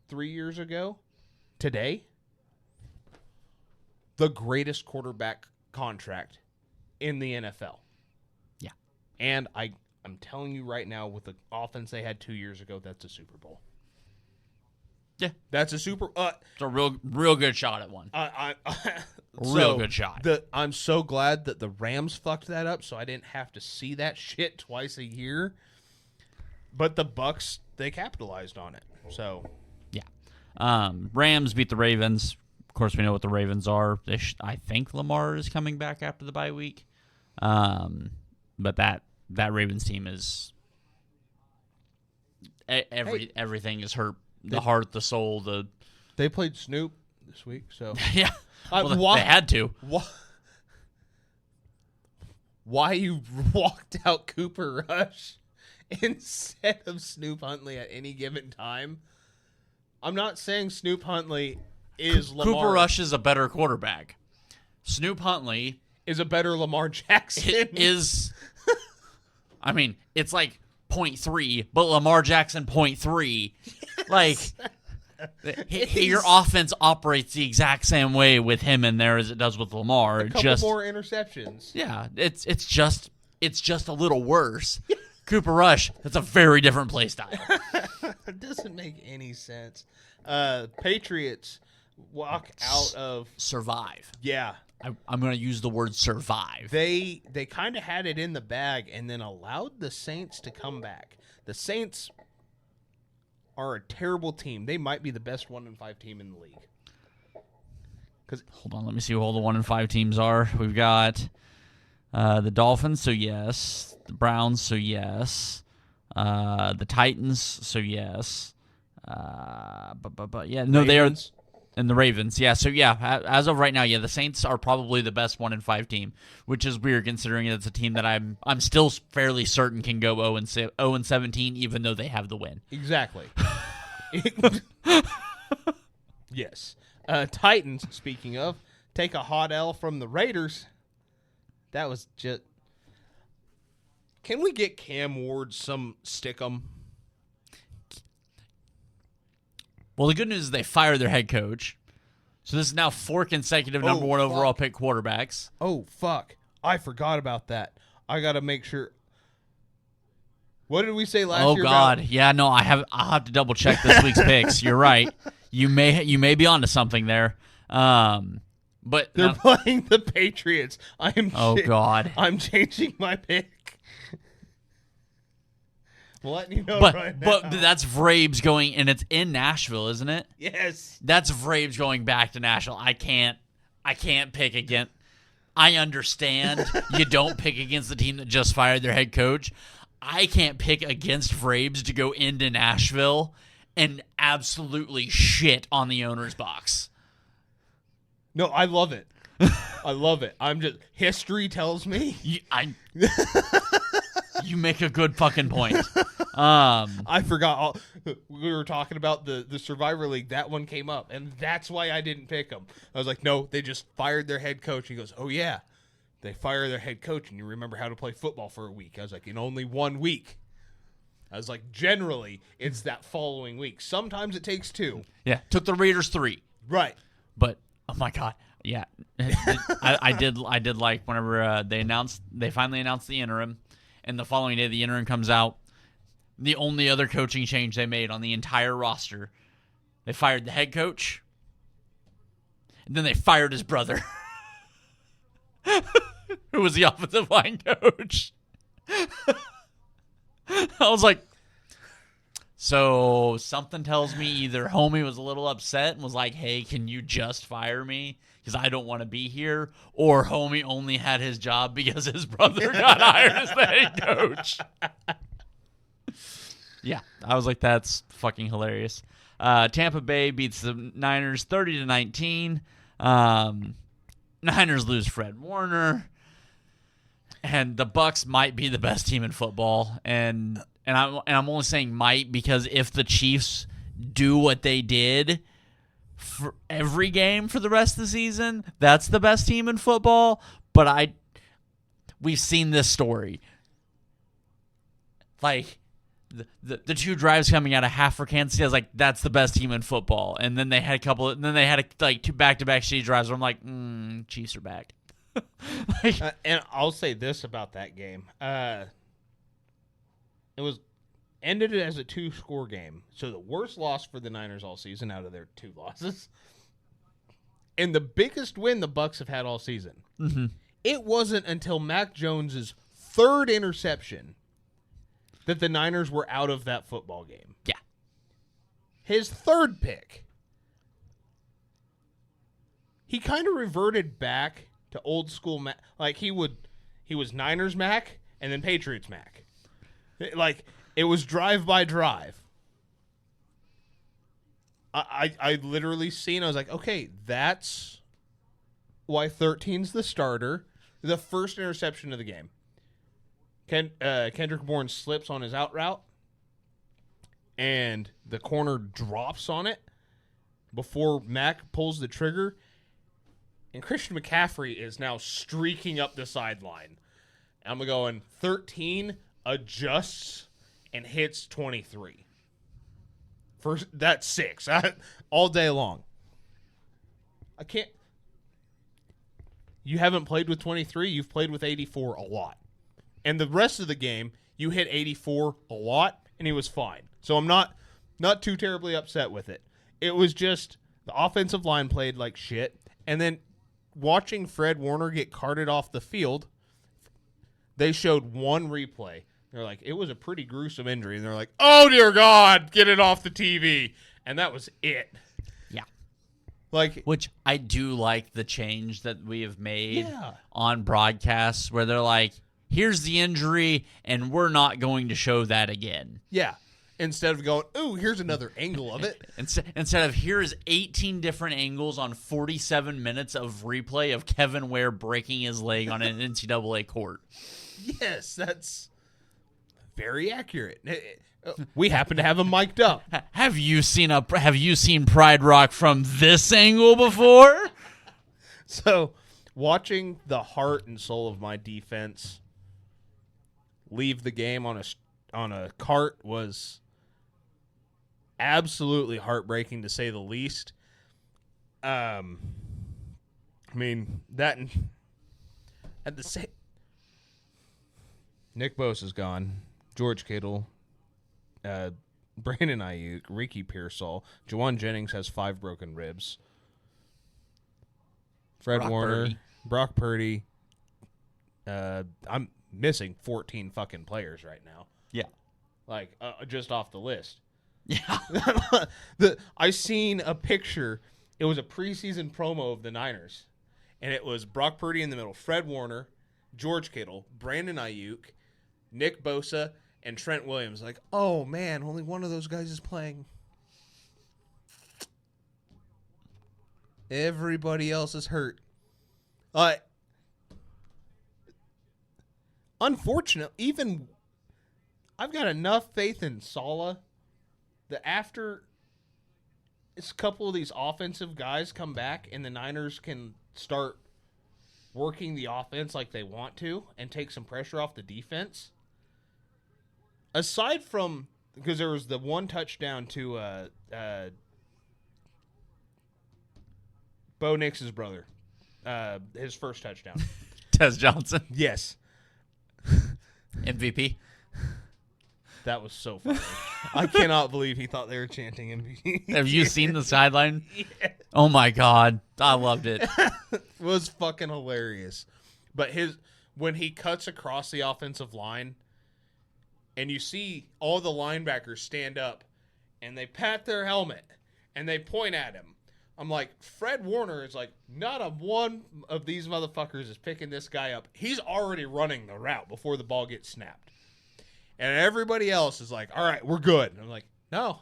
3 years ago. Today, the greatest quarterback contract in the NFL. Yeah. And I'm telling you right now, with the offense they had 2 years ago, that's a Super Bowl. Yeah. That's a super... it's a real good shot at one. Real good shot. I'm so glad that the Rams fucked that up, so I didn't have to see that shit twice a year. But the Bucks, they capitalized on it. So... yeah. Rams beat the Ravens. Of course, we know what the Ravens are. I think Lamar is coming back after the bye week. But that Ravens team is everything is hurt. The heart, the soul, they played Snoop this week, so yeah. Well, they had to. Why you walked out Cooper Rush instead of Snoop Huntley at any given time? I'm not saying Snoop Huntley is Lamar. Cooper Rush is a better quarterback. Snoop Huntley is a better Lamar Jackson. Is I mean, it's like 0.3, but Lamar Jackson 0.3. Like, your offense operates the exact same way with him in there as it does with Lamar. A couple more interceptions. Yeah, it's just a little worse. Cooper Rush, that's a very different play style. It doesn't make any sense. Patriots walk out of survive. Yeah. I'm going to use the word survive. They kind of had it in the bag and then allowed the Saints to come back. The Saints are a terrible team. They might be the best 1-5 team in the league. Hold on, let me see who all the 1-5 teams are. We've got the Dolphins, so yes. The Browns, so yes. The Titans, so yes. But yeah, no, they are. And the Ravens, yeah. So, yeah, as of right now, yeah, the Saints are probably the best 1-5 team, which is weird considering it's a team that I'm still fairly certain can go 0-17, even though they have the win. Exactly. Yes. Titans, speaking of, take a hot L from the Raiders. That was just... Can we get Cam Ward some stickum? Well, the good news is they fired their head coach. So this is now 4 consecutive number 1 overall pick quarterbacks. Oh, fuck. I forgot about that. I got to make sure. What did we say last year? Oh, God. Yeah, no, I'll have to double check this week's picks. You're right. You may be onto something there. But they're playing the Patriots. God. I'm changing my pick. I'm letting you know right now. But that's Vrabes going, and it's in Nashville, isn't it? Yes. That's Vrabes going back to Nashville. I can't pick against. I understand you don't pick against the team that just fired their head coach. I can't pick against Vrabes to go into Nashville and absolutely shit on the owner's box. No, I love it. I love it. History tells me. You make a good fucking point. I forgot. We were talking about the Survivor League. That one came up, and that's why I didn't pick them. I was like, no, they just fired their head coach. He goes, oh, yeah, they fire their head coach, and you remember how to play football for a week. I was like, in only 1 week. I was like, generally, it's that following week. Sometimes it takes 2. Yeah, took the Raiders 3. Right. But, oh, my God. Yeah, I did like whenever they finally announced the interim, and the following day the interim comes out. The only other coaching change they made on the entire roster, they fired the head coach, and then they fired his brother, who was the offensive line coach. I was like, so something tells me either homie was a little upset and was like, hey, can you just fire me because I don't want to be here, or homie only had his job because his brother got hired as the head coach. Yeah, I was like, that's fucking hilarious. Tampa Bay beats the Niners 30-19. Niners lose Fred Warner, and the Bucs might be the best team in football. And I'm only saying might because if the Chiefs do what they did for every game for the rest of the season, that's the best team in football. But we've seen this story. Like, the 2 drives coming out of half for Kansas City, I was like, that's the best team in football. And then they had like 2 back-to-back shitty drives where I'm like, Chiefs are back. And I'll say this about that game. It was ended as a 2-score game. So the worst loss for the Niners all season out of their 2 losses. And the biggest win the Bucs have had all season. Mm-hmm. It wasn't until Mac Jones's 3rd interception that the Niners were out of that football game. Yeah. His 3rd pick. He kind of reverted back to old school Mac. Like he was Niners Mac and then Patriots Mac. Like it was drive by drive. I literally seen. I was like, okay, that's why 13's the starter. The first interception of the game. Kendrick Bourne slips on his out route, and the corner drops on it before Mac pulls the trigger. And Christian McCaffrey is now streaking up the sideline. I'm going 13 adjusts and hits 23. That's 6 all day long. I can't. You haven't played with 23. You've played with 84 a lot. And the rest of the game, you hit 84 a lot, and he was fine. So I'm not too terribly upset with it. It was just the offensive line played like shit. And then watching Fred Warner get carted off the field, they showed one replay. They're like, it was a pretty gruesome injury. And they're like, oh, dear God, get it off the TV. And that was it. Yeah. Which I do like the change that we have made on broadcasts where they're like, here's the injury, and we're not going to show that again. Yeah. Instead of going, ooh, here's another angle of it. Instead of here's 18 different angles on 47 minutes of replay of Kevin Ware breaking his leg on an NCAA court. Yes, that's very accurate. We happen to have him mic'd up. Have you seen Pride Rock from this angle before? So, watching the heart and soul of my defense leave the game on a cart was absolutely heartbreaking, to say the least. I mean, that at the same, Nick Bosa's gone, George Kittle, Brandon Ayuk, Ricky Pearsall, Juwan Jennings has 5 broken ribs. Fred Warner, Brock Purdy. I'm missing 14 fucking players right now. Yeah. Like, just off the list. Yeah. I seen a picture. It was a preseason promo of the Niners. And it was Brock Purdy in the middle, Fred Warner, George Kittle, Brandon Ayuk, Nick Bosa, and Trent Williams. Like, oh, man, only one of those guys is playing. Everybody else is hurt. Unfortunately, even I've got enough faith in Saleh that after a couple of these offensive guys come back and the Niners can start working the offense like they want to and take some pressure off the defense. Aside from, because there was the one touchdown to Bo Nix's brother, his first touchdown. Tez Johnson, Yes. MVP. That was so funny. I cannot believe he thought they were chanting MVP. Have you seen the sideline? Yeah. Oh my God, I loved it. It was fucking hilarious. But when he cuts across the offensive line and you see all the linebackers stand up and they pat their helmet and they point at him. I'm like, Fred Warner is like, not a one of these motherfuckers is picking this guy up. He's already running the route before the ball gets snapped. And everybody else is like, all right, we're good. And I'm like, no,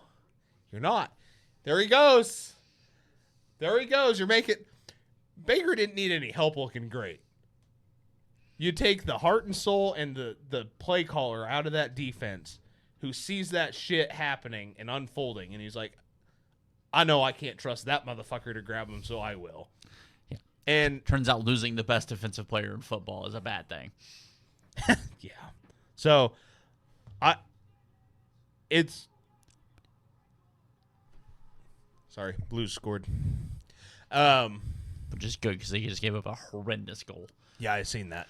you're not. There he goes. There he goes. You're making – Baker didn't need any help looking great. You take the heart and soul and the play caller out of that defense who sees that shit happening and unfolding, and he's like, I know I can't trust that motherfucker to grab him, so I will. Yeah. And Turns out losing the best defensive player in football is a bad thing. yeah. So it's sorry, Blues scored. Which is good because they just gave up a horrendous goal. Yeah, I seen that.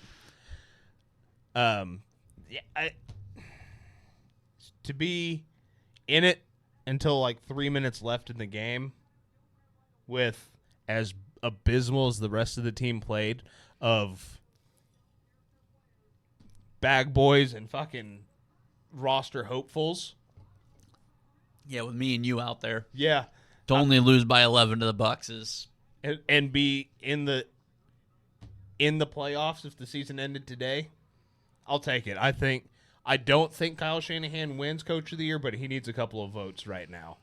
To be in it until like 3 minutes left in the game with as abysmal as the rest of the team played of bag boys and fucking roster hopefuls. Yeah, with me and you out there. Yeah. To only lose by 11 to the Bucks is... And be in the playoffs if the season ended today, I'll take it. I don't think Kyle Shanahan wins Coach of the Year, but he needs a couple of votes right now.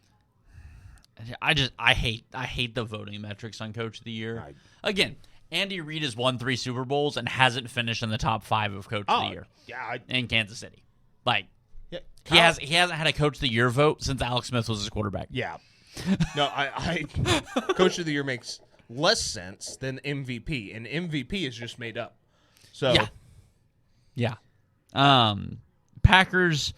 I hate the voting metrics on Coach of the Year. Again, Andy Reid has won 3 Super Bowls and hasn't finished in the top 5 of Coach of the Year. Yeah, in Kansas City. Like, yeah, he hasn't had a Coach of the Year vote since Alex Smith was his quarterback. Yeah. No, I Coach of the Year makes less sense than MVP, and MVP is just made up. So Yeah. Packers,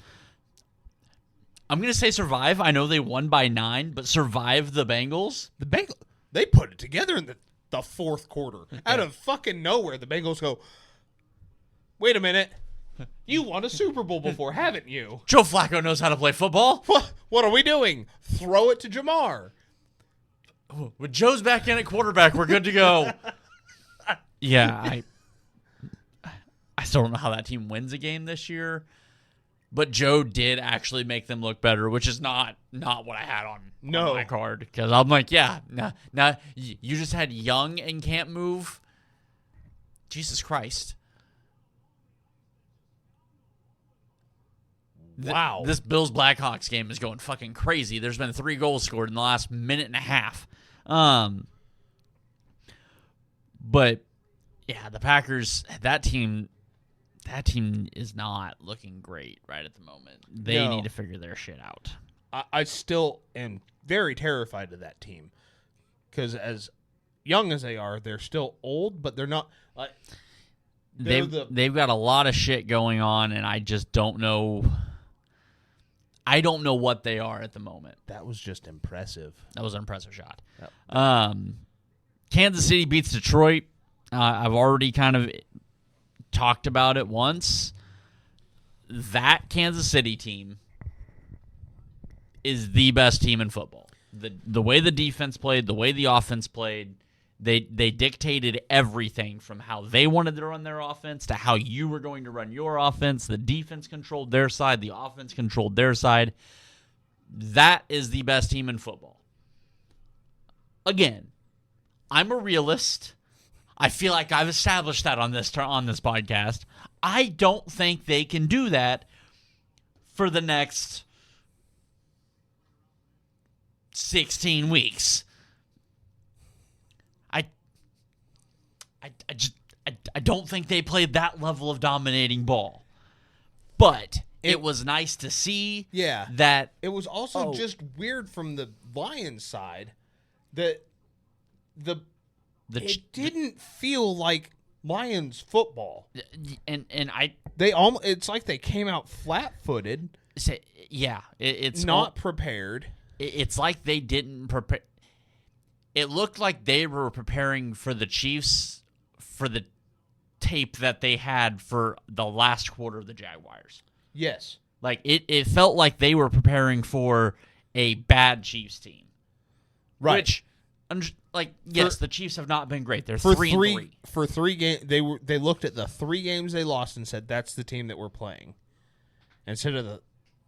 I'm going to say survive. I know they won by 9, but survive the Bengals. The Bengals, they put it together in the fourth quarter. Out of fucking nowhere, the Bengals go, wait a minute. You won a Super Bowl before, haven't you? Joe Flacco knows how to play football. What are we doing? Throw it to Jamar. With Joe's back in at quarterback, we're good to go. Yeah, I still don't know how that team wins a game this year. But Joe did actually make them look better, which is not what I had on my card. Because I'm like, yeah, now you just had Young and can't move. Jesus Christ. Wow. This Bills Blackhawks game is going fucking crazy. There's been 3 goals scored in the last minute and a half. But yeah, the Packers, that team is not looking great right at the moment. They need to figure their shit out. I still am very terrified of that team because as young as they are, they're still old, but they're not like they've got a lot of shit going on, and I just don't know. I don't know what they are at the moment. That was just impressive. That was an impressive shot. Yep. Kansas City beats Detroit. I've already kind of talked about it once. That Kansas City team is the best team in football. The way the defense played, the way the offense played, they dictated everything from how they wanted to run their offense to how you were going to run your offense. The defense controlled their side. The offense controlled their side. That is the best team in football. Again, I'm a realist. I feel like I've established that on this podcast. I don't think they can do that for the next 16 weeks. I don't think they played that level of dominating ball. But it was nice to see that. It was also just weird from the Lions side that it didn't feel like Lions football. And it's like they came out flat-footed. It's not prepared. It's like they didn't prepare. It looked like they were preparing for the Chiefs for the tape that they had for the last quarter of the Jaguars. Yes. Like it felt like they were preparing for a bad Chiefs team. Right. Which, the Chiefs have not been great. They're 3-3. For 3 games, they looked at the 3 games they lost and said that's the team that we're playing. Instead of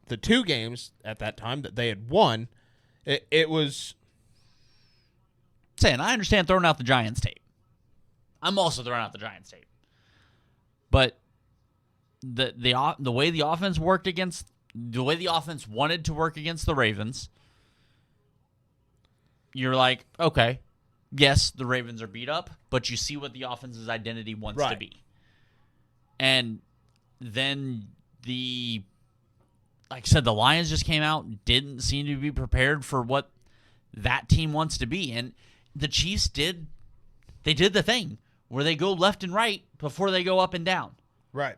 the 2 games at that time that they had won, it was. Saying I understand throwing out the Giants tape. I'm also throwing out the Giants tape. But the way the offense worked against the way the offense wanted to work against the Ravens, you're like, okay, yes, the Ravens are beat up, but you see what the offense's identity wants to be. And then like I said, the Lions just came out and didn't seem to be prepared for what that team wants to be. And the Chiefs did the thing where they go left and right before they go up and down. Right.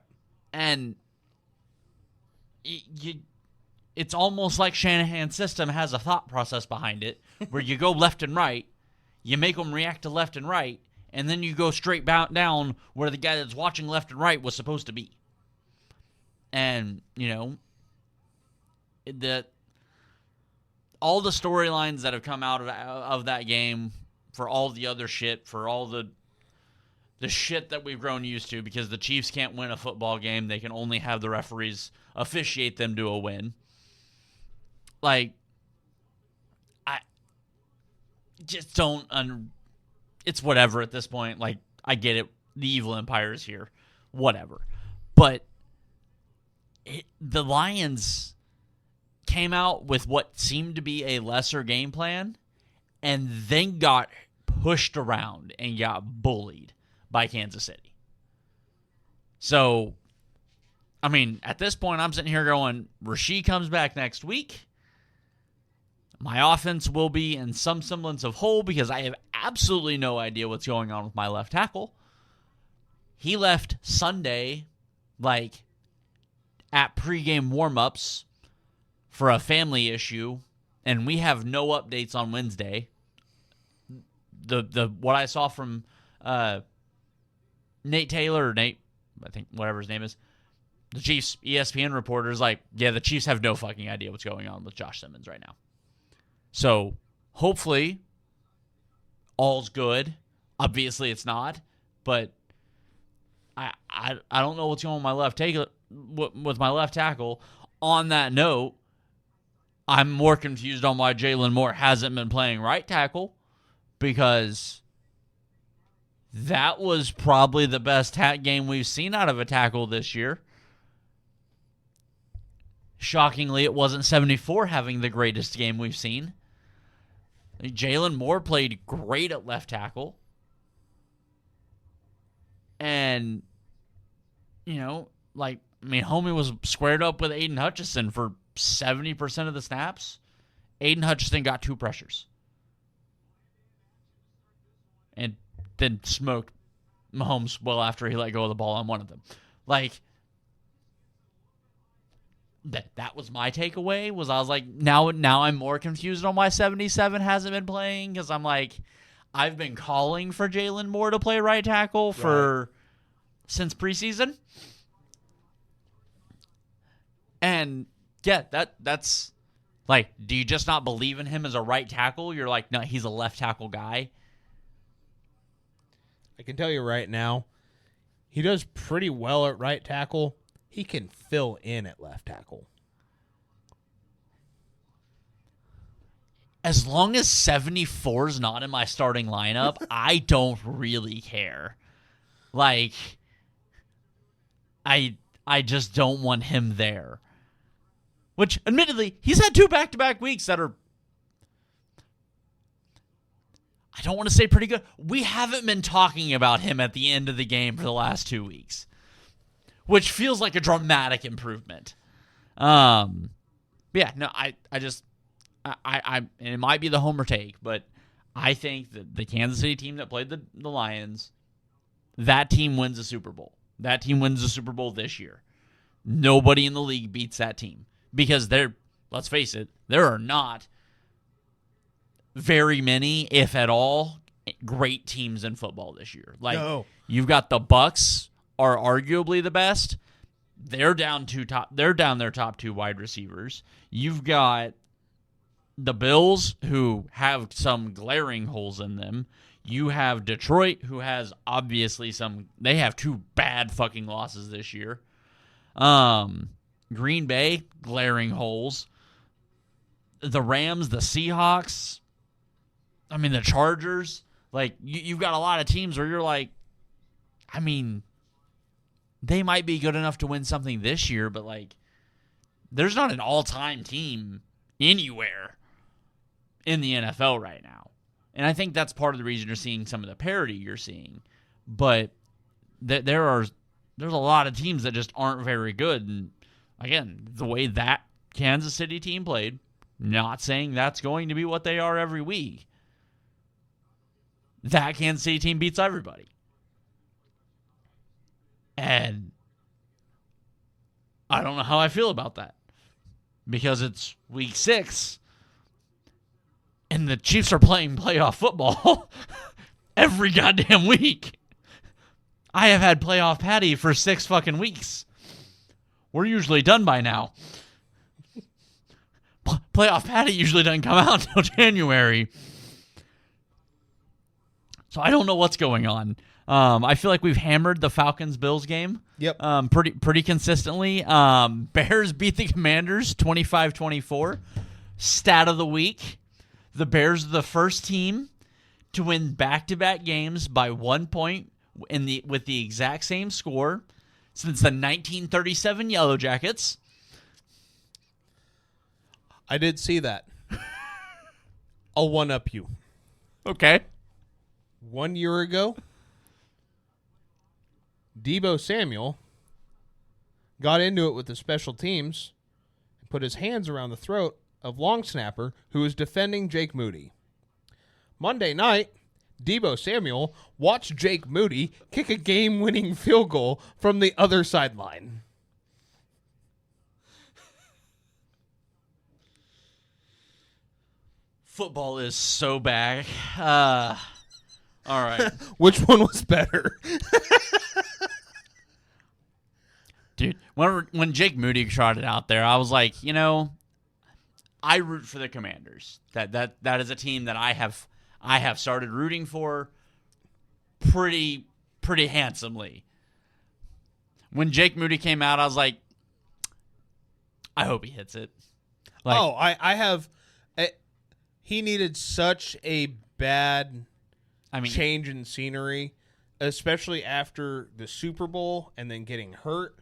And it's almost like Shanahan's system has a thought process behind it where you go left and right, you make them react to left and right, and then you go straight down where the guy that's watching left and right was supposed to be. And, all the storylines that have come out of that game, for all the other shit, for all the shit that we've grown used to, because the Chiefs can't win a football game. They can only have the referees officiate them to a win. Like, I just don't... it's whatever at this point. Like, I get it. The evil empire is here. Whatever. But the Lions came out with what seemed to be a lesser game plan and then got pushed around and got bullied by Kansas City. So, I mean, at this point, I'm sitting here going, Rasheed comes back next week. My offense will be in some semblance of whole because I have absolutely no idea what's going on with my left tackle. He left Sunday, at pregame warmups for a family issue, and we have no updates on Wednesday. What I saw from Nate Taylor, I think whatever his name is, the Chiefs ESPN reporter is like, yeah, the Chiefs have no fucking idea what's going on with Josh Simmons right now. So hopefully all's good. Obviously it's not, but I don't know what's going on with my left tackle. On that note, I'm more confused on why Jalen Moore hasn't been playing right tackle, because that was probably the best game we've seen out of a tackle this year. Shockingly, it wasn't 74 having the greatest game we've seen. Jalen Moore played great at left tackle. And, homie was squared up with Aiden Hutchinson for 70% of the snaps. Aiden Hutchinson got 2 pressures. And then smoked Mahomes well after he let go of the ball on one of them. That was my takeaway. I was like, now I'm more confused on why 77 hasn't been playing, because I'm like, I've been calling for Jalen Moore to play right tackle since preseason. And yeah, that's like, do you just not believe in him as a right tackle? You're like, no, he's a left tackle guy. I can tell you right now, he does pretty well at right tackle. He can fill in at left tackle. As long as 74 is not in my starting lineup, I don't really care. I just don't want him there. Which, admittedly, he's had 2 back-to-back weeks that are... I don't want to say pretty good. We haven't been talking about him at the end of the game for the last 2 weeks, which feels like a dramatic improvement. Yeah, no, I and it might be the homer take, but I think that the Kansas City team that played the Lions, that team wins the Super Bowl. That team wins the Super Bowl this year. Nobody in the league beats that team because let's face it, there are not very many, if at all, great teams in football this year. Like, No. You've got the Bucks are arguably the best. They're down their top 2 wide receivers. You've got the Bills, who have some glaring holes in them. You have Detroit, who has obviously they have 2 bad fucking losses this year. Green Bay, glaring holes. The Rams, the Seahawks, the Chargers. Like, you've got a lot of teams where you're like, they might be good enough to win something this year, but, like, there's not an all-time team anywhere in the NFL right now. And I think that's part of the reason you're seeing some of the parity you're seeing. But there's a lot of teams that just aren't very good. And, again, the way that Kansas City team played, not saying that's going to be what they are every week, that Kansas City team beats everybody. And I don't know how I feel about that. Because it's week 6, and the Chiefs are playing playoff football every goddamn week. I have had playoff patty for 6 fucking weeks. We're usually done by now. Playoff patty usually doesn't come out until January. So I don't know what's going on. I feel like we've hammered the Falcons-Bills game. Yep. Pretty consistently. Bears beat the Commanders 25-24. Stat of the week: the Bears are the first team to win back-to-back games by 1 point with the exact same score since the 1937 Yellow Jackets. I did see that. I'll one-up you. Okay. 1 year ago, Deebo Samuel got into it with the special teams and put his hands around the throat of long snapper who was defending Jake Moody. Monday night, Deebo Samuel watched Jake Moody kick a game-winning field goal from the other sideline. Football is so bad. All right. Which one was better? Dude, when Jake Moody trotted out there, I was like, I root for the Commanders. That is a team that I have started rooting for pretty handsomely. When Jake Moody came out, I was like, I hope he hits it. Like, I have. He needed such a bad change in scenery, especially after the Super Bowl and then getting hurt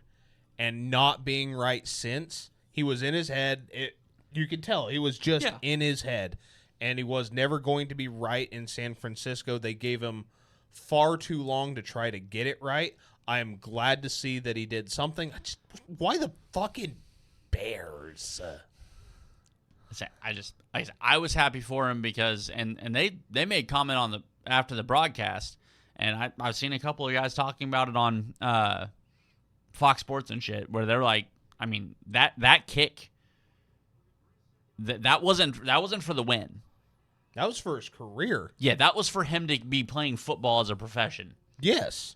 and not being right since. He was in his head. You could tell he was just in his head, and he was never going to be right in San Francisco. They gave him far too long to try to get it right. I am glad to see that he did something. Why the fucking Bears? I was happy for him because and they made comment on after the broadcast, and I've seen a couple of guys talking about it on Fox Sports and shit, where they're like, that kick that wasn't for the win. That was for his career. Yeah, that was for him to be playing football as a profession. Yes.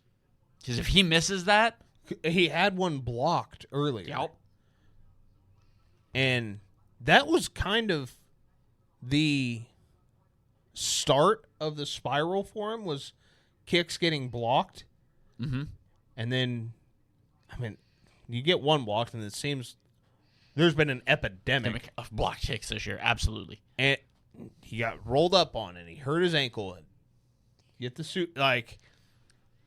Because if he misses that, he had one blocked earlier. Yep. And that was kind of the start of the spiral for him, was kicks getting blocked. Mm-hmm. And then, you get one blocked, and it seems there's been an epidemic of block kicks this year. Absolutely. And he got rolled up on, and he hurt his ankle. And get the suit,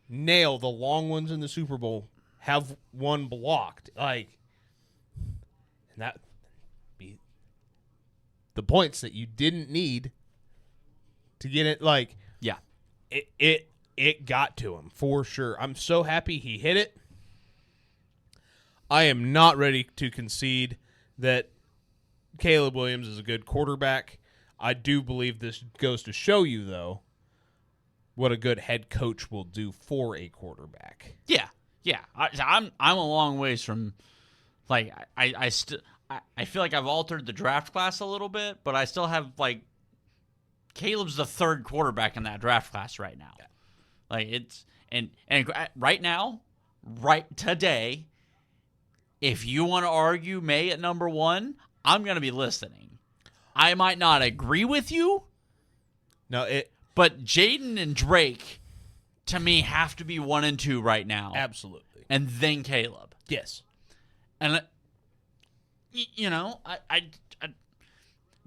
nail the long ones in the Super Bowl, have one blocked. And that be the points that you didn't need to get it. Like, Yeah. it got to him for sure. I'm so happy he hit it. I am not ready to concede that Caleb Williams is a good quarterback. I do believe this goes to show you, though, what a good head coach will do for a quarterback. Yeah. I'm a long ways from, like, I feel like I've altered the draft class a little bit, but I still have, like, Caleb's the third quarterback in that draft class right now. Yeah. Like, it's and right now, right today, if you want to argue May at number 1, I'm going to be listening. I might not agree with you. But Jaden and Drake, to me, have to be 1 and 2 right now. Absolutely. And then Caleb. Yes. And you know, I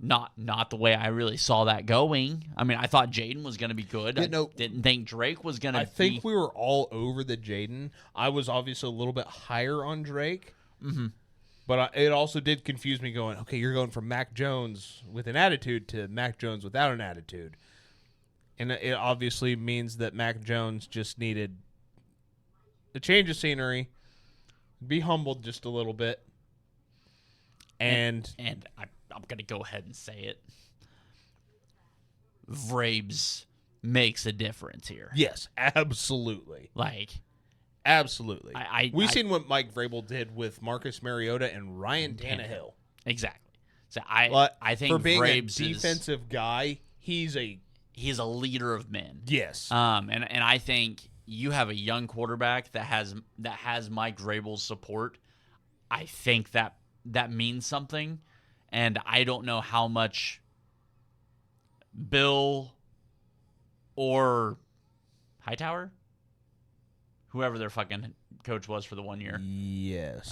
not the way I really saw that going. I mean, I thought Jaden was going to be good. Yeah, I didn't think Drake was going to. I think we were all over the Jaden. I was obviously a little bit higher on Drake. Mm-hmm. But it also did confuse me going, okay, you're going from Mac Jones with an attitude to Mac Jones without an attitude. And it obviously means that Mac Jones just needed a change of scenery, be humbled just a little bit. And I'm going to go ahead and say it. Vrabes makes a difference here. Yes, absolutely. Like, absolutely. We've I seen what Mike Vrabel did with Marcus Mariota and Ryan Tannehill. Exactly. So I think for being Vrabes a defensive guy, he's a leader of men. Yes. And I think you have a young quarterback that has Mike Vrabel's support. I think that means something, and I don't know how much Bill or Hightower, whoever their fucking coach was for the 1 year. Yes.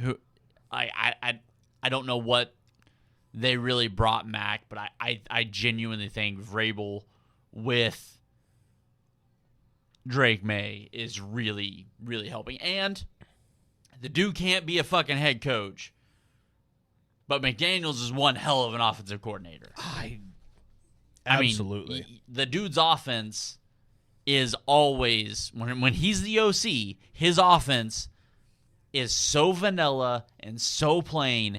Who I don't know what they really brought Mac, but I genuinely think Vrabel with Drake May is really, really helping. And the dude can't be a fucking head coach, but McDaniels is one hell of an offensive coordinator. Absolutely. I mean, the dude's offense is always, when he's the OC, his offense is so vanilla and so plain,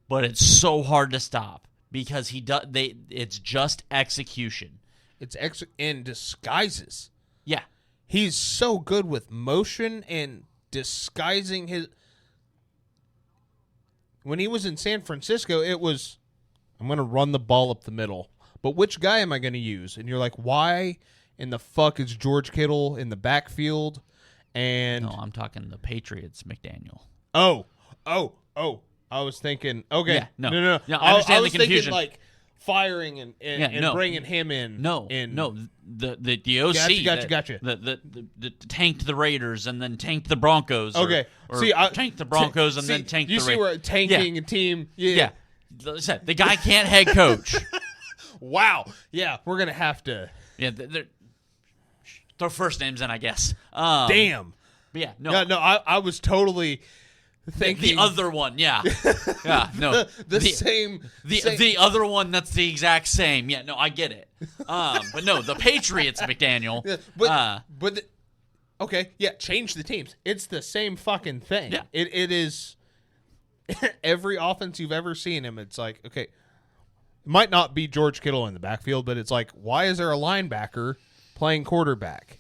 but it's so hard to stop because it's just execution. It's in disguises. Yeah. He's so good with motion and disguising his. When he was in San Francisco, it was, I'm going to run the ball up the middle. But which guy am I going to use? And you're like, why in the fuck is George Kittle in the backfield? And No, I'm talking the Patriots, McDaniel. Oh. I was thinking, okay. Yeah, no. I understand was the confusion. thinking like firing and bringing him in. No. The OC. Gotcha. The tanked the Raiders and then tanked the Broncos. Okay. Tanked the Broncos and then tanked the Raiders. You see where tanking a team. Yeah. Listen, the guy can't head coach. Wow. Yeah, we're going to have to. Yeah, throw first names in, I guess. Damn. But yeah, no. Yeah, no, I was totally thinking. The other one, yeah. Yeah, no. The other one that's the exact same. Yeah, no, I get it. But no, the Patriots, McDaniel. Yeah, okay, yeah, change the teams. It's the same fucking thing. Yeah. It is every offense you've ever seen him, it's like, okay, it might not be George Kittle in the backfield, but it's like, why is there a linebacker playing quarterback?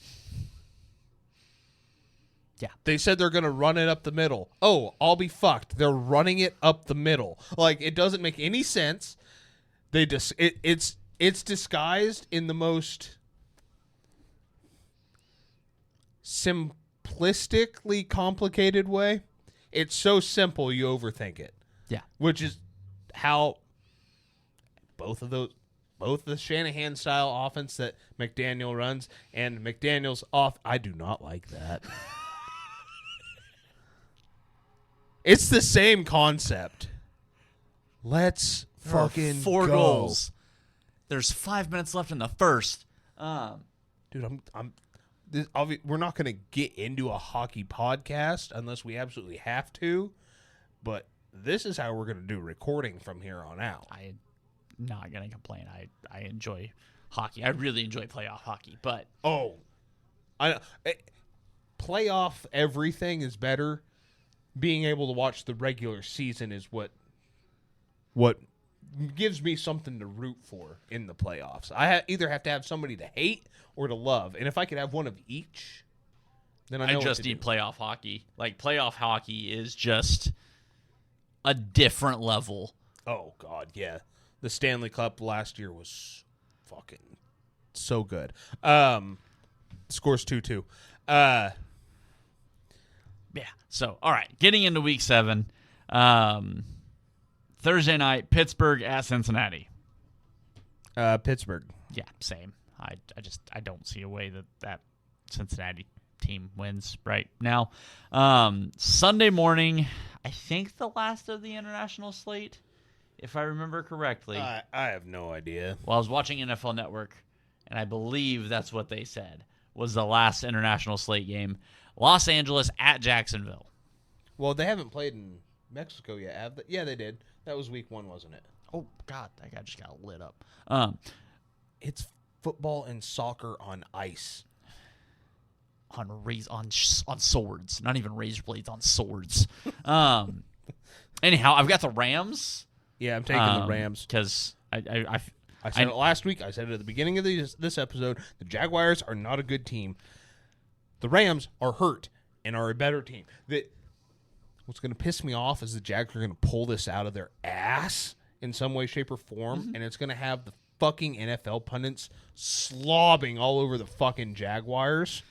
Yeah. They said they're going to run it up the middle. Oh, I'll be fucked. They're running it up the middle. Like, it doesn't make any sense. It's disguised in the most simplistically complicated way. It's so simple you overthink it. Yeah. Which is how both the Shanahan style offense that McDaniel runs and McDaniel's off. I do not like that. It's the same concept. Let's fucking four go. goals. There's 5 minutes left in the first. Dude, we're not going to get into a hockey podcast unless we absolutely have to, but this is how we're going to do recording from here on out. not gonna complain. I enjoy hockey. I really enjoy playoff hockey, but Playoff everything is better. Being able to watch the regular season is what gives me something to root for in the playoffs. I either have to have somebody to hate or to love, and if I could have one of each, then I know I just what to need do. playoff hockey. Like playoff hockey is just a different level. Oh God, yeah. The Stanley Cup last year was fucking so good. Scores 2-2. Yeah. So, all right, getting into week 7. Thursday night, Pittsburgh at Cincinnati. Pittsburgh. Yeah, same. I don't see a way that Cincinnati team wins right now. Sunday morning, I think the last of the international slate, if I remember correctly. I have no idea. Well, I was watching NFL Network, and I believe that's what they said was the last international slate game. Los Angeles at Jacksonville. Well, they haven't played in Mexico yet, have they? Yeah, they did. That was week 1, wasn't it? Oh, God, that guy just got lit up. It's football and soccer on ice. On swords, not even razor blades, on swords. Anyhow, I've got the Rams. Yeah, I'm taking the Rams. Because I said it last week. I said it at the beginning of this episode. The Jaguars are not a good team. The Rams are hurt and are a better team. What's going to piss me off is the Jags are going to pull this out of their ass in some way, shape, or form, and it's going to have the fucking NFL pundits slobbing all over the fucking Jaguars.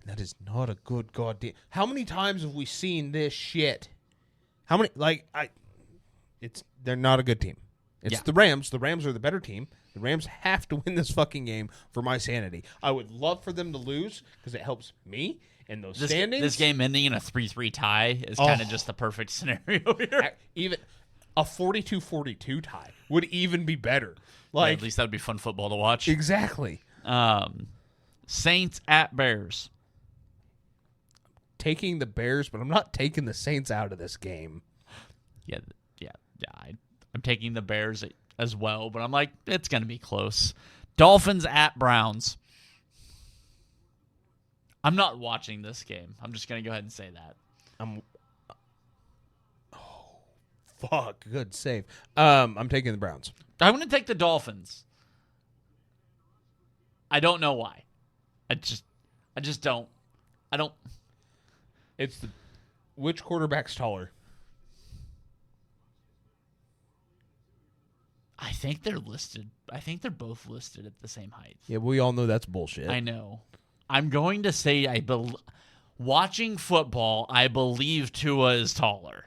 And that is not a good goddamn. How many times have we seen this shit? How many? They're not a good team. It's the Rams. The Rams are the better team. The Rams have to win this fucking game for my sanity. I would love for them to lose because it helps me in those standings. This game ending in a 3-3 tie is kind of just the perfect scenario here. Even a 42-42 tie would even be better. Yeah, at least that would be fun football to watch. Exactly. Saints at Bears. Taking the Bears, but I'm not taking the Saints out of this game. Yeah. I'm taking the Bears as well, but I'm like, it's going to be close. Dolphins at Browns. I'm not watching this game. I'm just going to go ahead and say that. Fuck. Good save. I'm taking the Browns. I'm going to take the Dolphins. I don't know why. I just don't. I don't. It's which quarterback's taller? I think they're listed. I think they're both listed at the same height. Yeah, we all know that's bullshit. I know. I'm going to say watching football, I believe Tua is taller.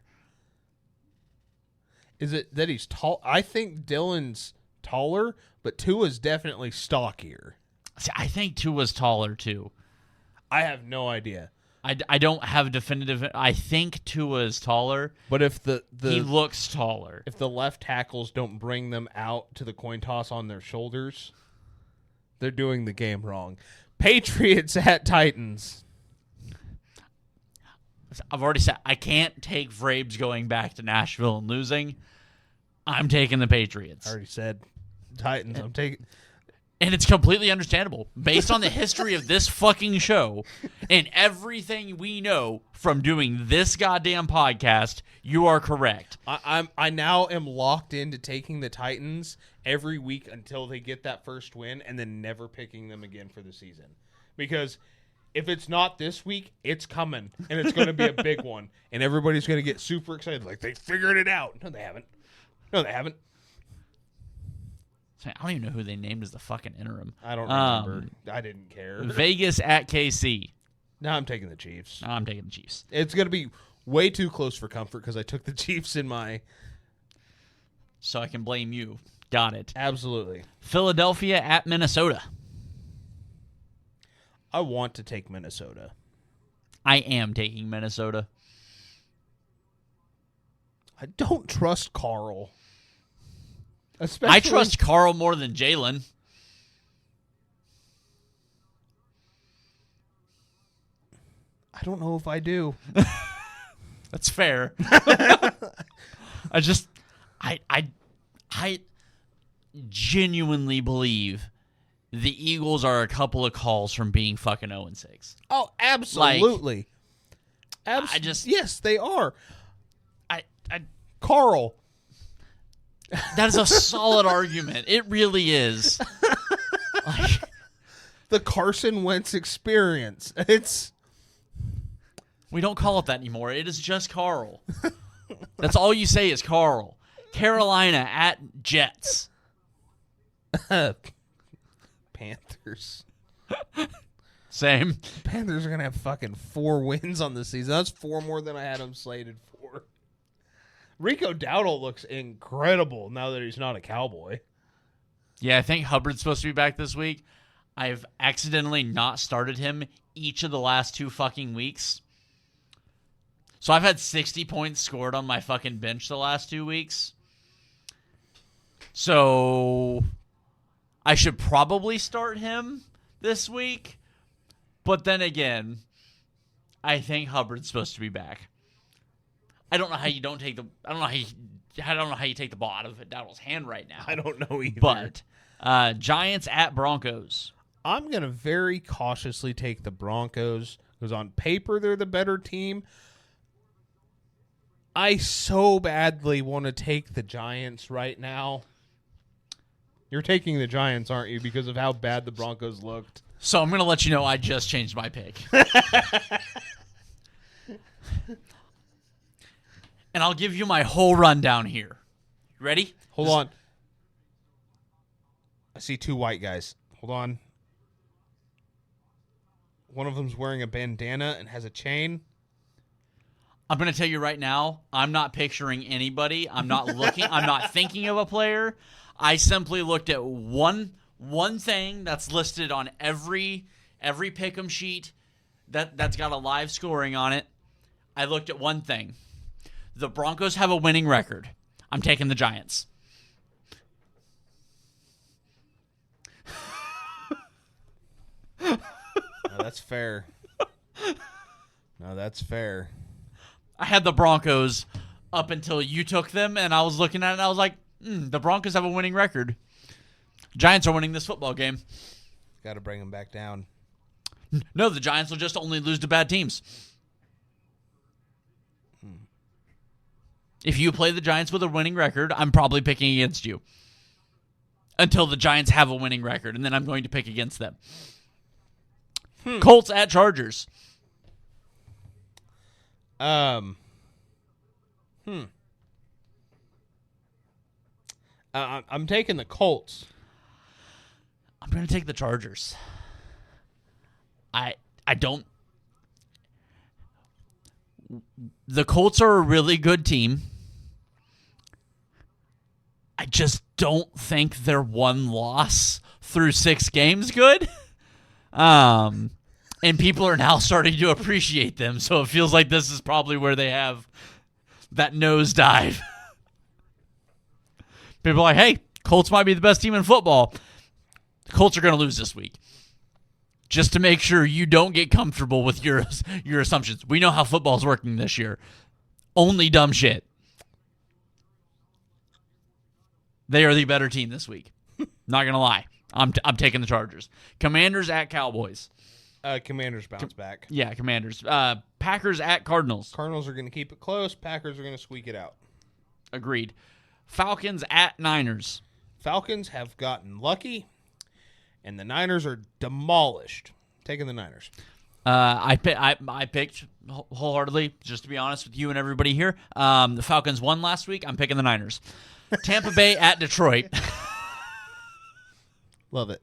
Is it that he's tall? I think Dylan's taller, but Tua's definitely stockier. See, I think Tua's taller too. I have no idea. I don't have a definitive. I think Tua is taller. But if he looks taller. If the left tackles don't bring them out to the coin toss on their shoulders, they're doing the game wrong. Patriots at Titans. I've already said I can't take Vrabes going back to Nashville and losing. I'm taking the Patriots. I already said Titans. I'm taking. And it's completely understandable. Based on the history of this fucking show and everything we know from doing this goddamn podcast, you are correct. I now am locked into taking the Titans every week until they get that first win and then never picking them again for the season. Because if it's not this week, it's coming. And it's going to be a big one. And everybody's going to get super excited. Like, they figured it out. No, they haven't. I don't even know who they named as the fucking interim. I don't remember. I didn't care. Vegas at KC. Now I'm taking the Chiefs. I'm taking the Chiefs. It's going to be way too close for comfort because I took the Chiefs in my... So I can blame you. Got it. Absolutely. Philadelphia at Minnesota. I want to take Minnesota. I am taking Minnesota. I don't trust Carl. Especially, I trust Carl more than Jalen. I don't know if I do. That's fair. genuinely believe the Eagles are a couple of calls from being fucking 0-6. Oh, absolutely. Yes, they are. I Carl. That is a solid argument. It really is. Like, The Carson Wentz experience. we don't call it that anymore. It is just Carl. That's all you say is Carl. Carolina at Jets. Panthers. Same. Panthers are going to have fucking 4 wins on the season. That's 4 more than I had them slated for. Rico Dowdle looks incredible now that he's not a Cowboy. Yeah, I think Hubbard's supposed to be back this week. I've accidentally not started him each of the last 2 fucking weeks. So I've had 60 points scored on my fucking bench the last 2 weeks. So I should probably start him this week. But then again, I think Hubbard's supposed to be back. I don't know how you don't take the. I don't know how you take the ball out of Dowdle's hand right now. I don't know either. But Giants at Broncos. I'm going to very cautiously take the Broncos because on paper they're the better team. I so badly want to take the Giants right now. You're taking the Giants, aren't you, because of how bad the Broncos looked? So I'm going to let you know I just changed my pick. And I'll give you my whole rundown here. You ready? Hold on. I see 2 white guys. Hold on. One of them's wearing a bandana and has a chain. I'm going to tell you right now, I'm not picturing anybody. I'm not looking. I'm not thinking of a player. I simply looked at one thing that's listed on every pick'em sheet that's got a live scoring on it. I looked at one thing. The Broncos have a winning record. I'm taking the Giants. No, that's fair. No, that's fair. I had the Broncos up until you took them, and I was looking at it, and I was like, the Broncos have a winning record. Giants are winning this football game. Got to bring them back down. No, the Giants will just only lose to bad teams. If you play the Giants with a winning record, I'm probably picking against you. Until the Giants have a winning record, and then I'm going to pick against them. Colts at Chargers. I'm taking the Colts. I'm going to take the Chargers. I don't. The Colts are a really good team. I just don't think their one loss through 6 games good. And people are now starting to appreciate them, so it feels like this is probably where they have that nosedive. People are like, hey, Colts might be the best team in football. The Colts are going to lose this week. Just to make sure you don't get comfortable with your assumptions. We know how football's working this year. Only dumb shit. They are the better team this week. Not going to lie. I'm taking the Chargers. Commanders at Cowboys. Commanders bounce back. Yeah, Commanders. Packers at Cardinals. Cardinals are going to keep it close. Packers are going to squeak it out. Agreed. Falcons at Niners. Falcons have gotten lucky, and the Niners are demolished. Taking the Niners. I picked wholeheartedly, just to be honest with you and everybody here. The Falcons won last week. I'm picking the Niners. Tampa Bay at Detroit. Love it.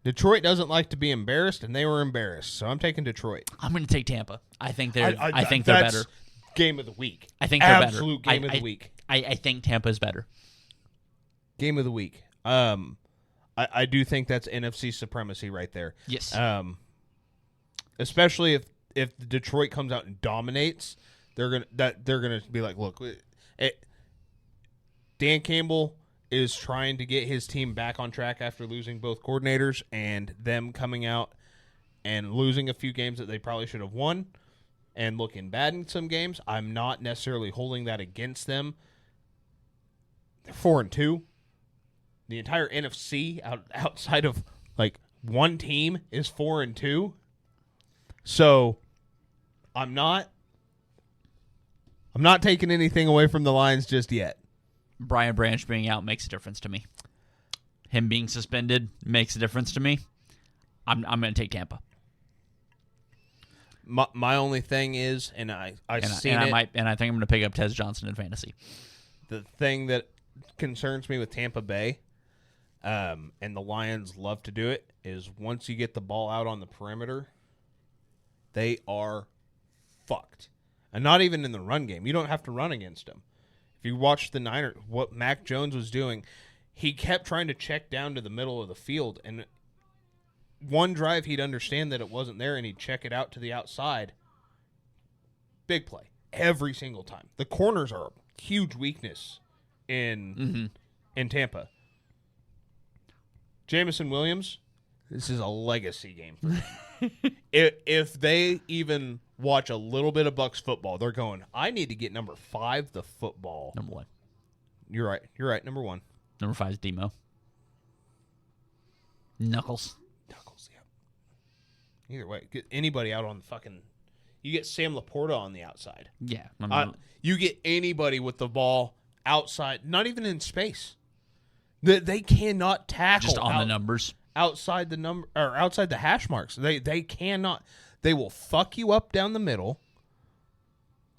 Detroit doesn't like to be embarrassed, and they were embarrassed, so I'm taking Detroit. I'm going to take Tampa. I think they're better. Game of the week. I think they're better. Absolute game of the week. I think Tampa's better. Game of the week. I do think that's NFC supremacy right there. Yes. Especially if Detroit comes out and dominates, they're gonna be like, look, Dan Campbell is trying to get his team back on track after losing both coordinators, and them coming out and losing a few games that they probably should have won and looking bad in some games. I'm not necessarily holding that against them. they're 4-2. The entire NFC outside of like one team is 4-2. So I'm not taking anything away from the Lions just yet. Brian Branch being out makes a difference to me. Him being suspended makes a difference to me. I'm going to take Tampa. My only thing is, and I think I'm going to pick up Tez Johnson in fantasy. The thing that concerns me with Tampa Bay, and the Lions love to do it, is once you get the ball out on the perimeter, they are fucked. And not even in the run game. You don't have to run against them. If you watch the Niners, what Mac Jones was doing, he kept trying to check down to the middle of the field, and one drive he'd understand that it wasn't there, and he'd check it out to the outside. Big play every single time. The corners are a huge weakness in Tampa. Jameson Williams, this is a legacy game for him. If they even watch a little bit of Bucs football, they're going, I need to get number 5 the football. Number 1. You're right. Number 1. Number 5 is Demo. Knuckles, yeah. Either way, get anybody out on the fucking... You get Sam Laporta on the outside. Yeah. You get anybody with the ball outside, not even in space. They cannot tackle just on the numbers. Outside the number or outside the hash marks. They cannot. They will fuck you up down the middle.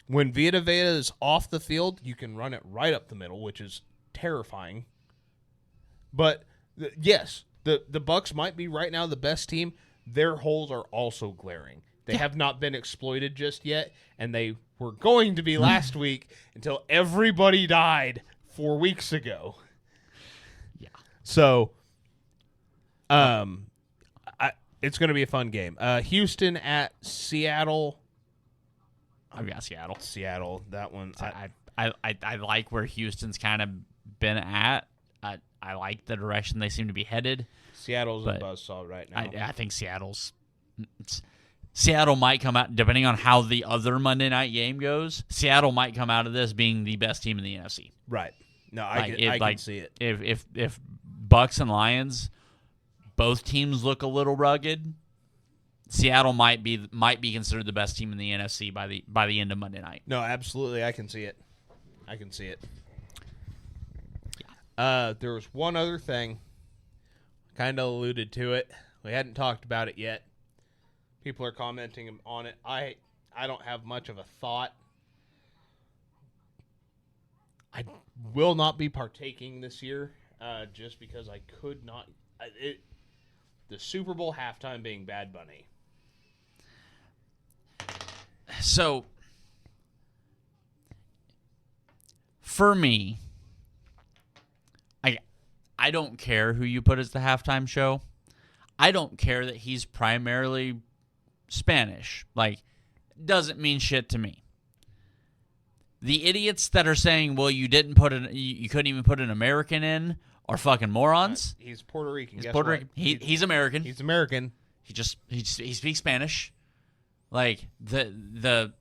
When Vita Vea is off the field, you can run it right up the middle, which is terrifying. But yes, the Bucs might be right now the best team. Their holes are also glaring. They have not been exploited just yet, and they were going to be last week until everybody died 4 weeks ago. Yeah. So, it's going to be a fun game. Houston at Seattle. I've got Seattle. Seattle, that one. I like where Houston's kind of been at. I like the direction they seem to be headed. Seattle's a buzzsaw right now. I think Seattle might come out, depending on how the other Monday night game goes, Seattle might come out of this being the best team in the NFC. Right. No, I can see it. If Bucs and Lions, both teams look a little rugged, Seattle might be considered the best team in the NFC by the end of Monday night. No, absolutely, I can see it. Yeah. There was one other thing. Kind of alluded to it. We hadn't talked about it yet. People are commenting on it. I don't have much of a thought. I will not be partaking this year, just because I could not. The Super Bowl halftime being Bad Bunny. So, for me, I don't care who you put as the halftime show. I don't care that he's primarily Spanish. Like, doesn't mean shit to me. The idiots that are saying, well, you couldn't even put an American in are fucking morons. He's Puerto Rican. He's Puerto Rican. He's American. He's American. He speaks Spanish. Like the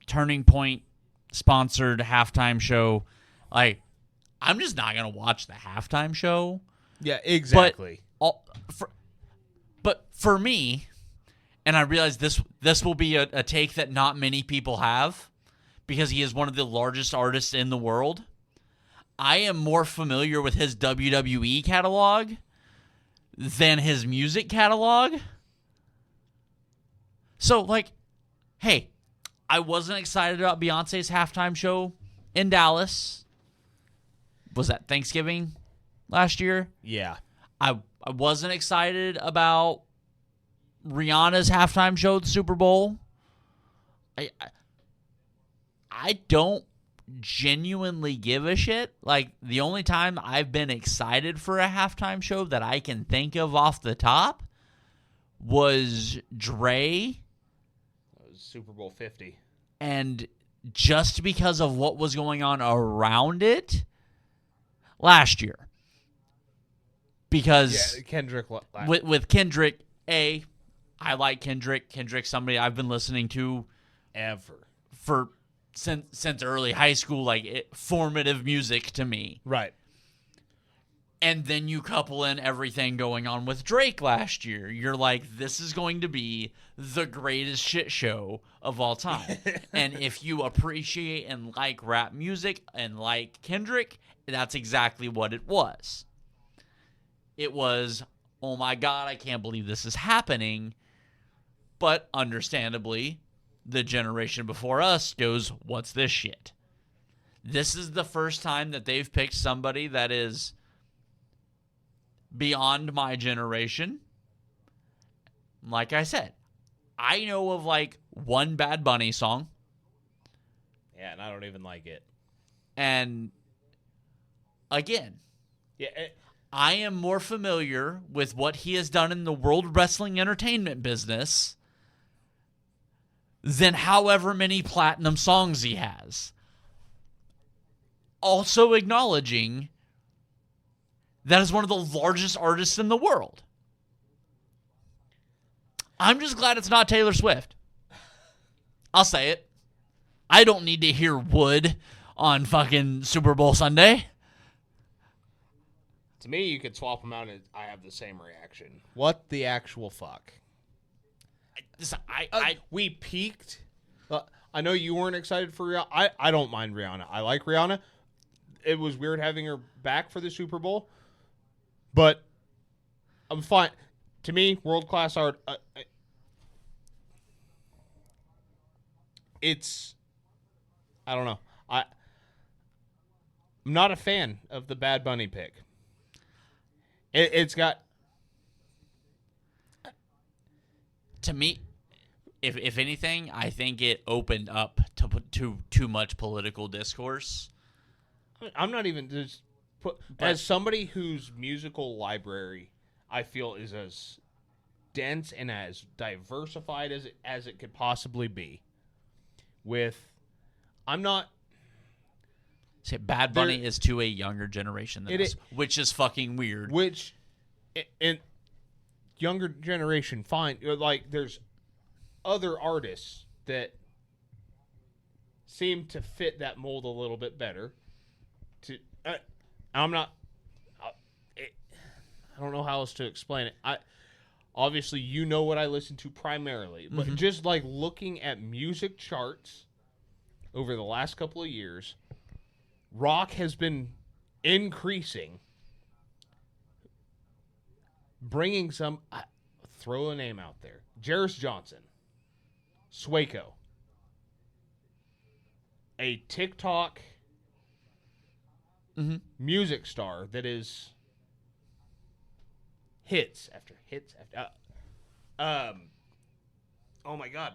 Turning Point sponsored halftime show. Like, I'm just not gonna watch the halftime show. Yeah, exactly. But for me, and I realize this will be a take that not many people have, because he is one of the largest artists in the world. I am more familiar with his WWE catalog than his music catalog. So, like, hey, I wasn't excited about Beyonce's halftime show in Dallas. Was that Thanksgiving last year? Yeah. I wasn't excited about Rihanna's halftime show at the Super Bowl. I don't genuinely give a shit. Like, the only time I've been excited for a halftime show that I can think of off the top was Dre. That was Super Bowl 50. And just because of what was going on around it last year. Because Kendrick with Kendrick, I like Kendrick. Kendrick's somebody I've been listening to ever for since early high school, like formative music to me. Right. And then you couple in everything going on with Drake last year. You're like, this is going to be the greatest shit show of all time. And if you appreciate and like rap music and like Kendrick, that's exactly what it was. It was, oh my God, I can't believe this is happening. But understandably, the generation before us goes, what's this shit? This is the first time that they've picked somebody that is beyond my generation. Like I said, I know of like one Bad Bunny song. Yeah, and I don't even like it. And again, I am more familiar with what he has done in the World Wrestling Entertainment business than however many platinum songs he has. Also acknowledging that is one of the largest artists in the world. I'm just glad it's not Taylor Swift. I'll say it. I don't need to hear Wood on fucking Super Bowl Sunday. To me, you could swap them out and I have the same reaction. What the actual fuck? We peaked. I know you weren't excited for Rihanna. I don't mind Rihanna. I like Rihanna. It was weird having her back for the Super Bowl. But I'm fine. To me, world-class art, it's, I don't know. I'm not a fan of the Bad Bunny pick. It's got, to me, if anything, I think it opened up to too much political discourse. I'm not even just as somebody whose musical library I feel is as dense and as diversified as it could possibly be. I'm not. Say Bad Bunny is to a younger generation than us, which is fucking weird. Which, in younger generation, fine. Like there's other artists that seem to fit that mold a little bit better. I'm not. I don't know how else to explain it. Obviously you know what I listen to primarily, but just like looking at music charts over the last couple of years, rock has been increasing. Bringing some, throw a name out there: Jarris Johnson, Swaco, a TikTok music star that is hits after hits after. Oh my God!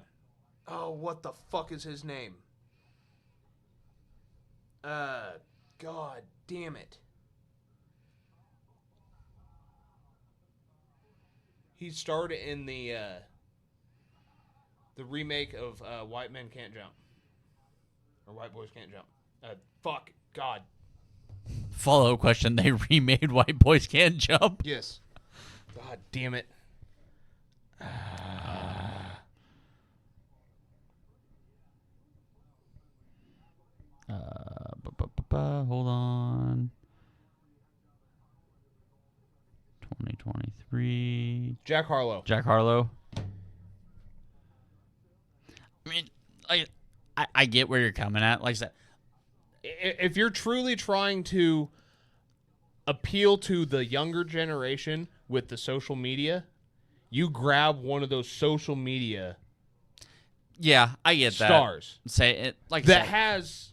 Oh, what the fuck is his name? God damn it! He starred in the remake of White Men Can't Jump, or White Boys Can't Jump. Fuck God. Follow-up question: they remade White Boys Can't Jump? Yes. God damn it. Hold on. 2023. Jack Harlow. Jack Harlow. I mean, I get where you're coming at. Like I said, if you're truly trying to appeal to the younger generation with the social media, you grab one of those social media yeah, I get that. stars. Say it like that has.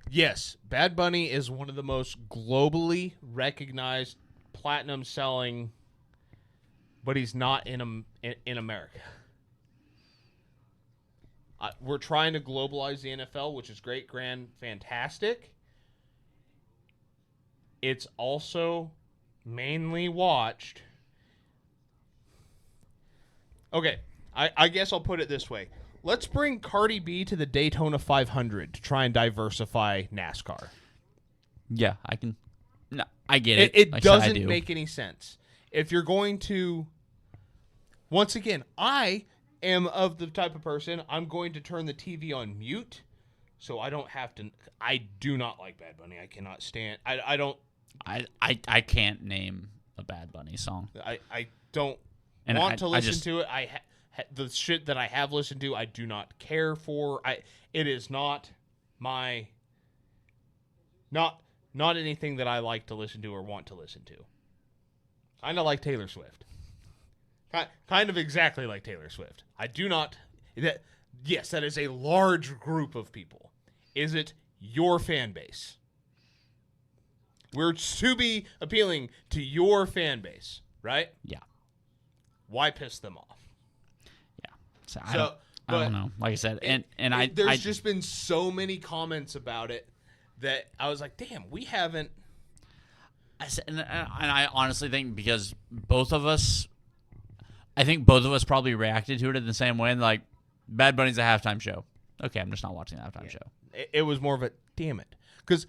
Yes, Bad Bunny is one of the most globally recognized platinum selling, but he's not in America. We're trying to globalize the NFL, which is great, grand, fantastic. It's also mainly watched. Okay, I guess I'll put it this way. Let's bring Cardi B to the Daytona 500 to try and diversify NASCAR. Yeah, I can. No, I get it. It like doesn't do. make any sense. If you're going to, once again, I am of the type of person, I'm going to turn the TV on mute so I don't have to. I do not like Bad Bunny. I cannot stand. I don't. I can't name a Bad Bunny song. I don't want to listen to it. The shit that I have listened to, I do not care for. It is not my not anything that I like to listen to or want to listen to. Kind of like Taylor Swift. Kind of exactly like Taylor Swift. I do not. Yes, that is a large group of people. Is it your fan base? We're to be appealing to your fan base, right? Yeah. Why piss them off? Yeah. So I don't know. Like I said, there's just been so many comments about it that I was like, damn, we haven't. And I honestly think because both of us probably reacted to it in the same way. And like, Bad Bunny's a halftime show. Okay, I'm just not watching the halftime show. It was more of a damn it, because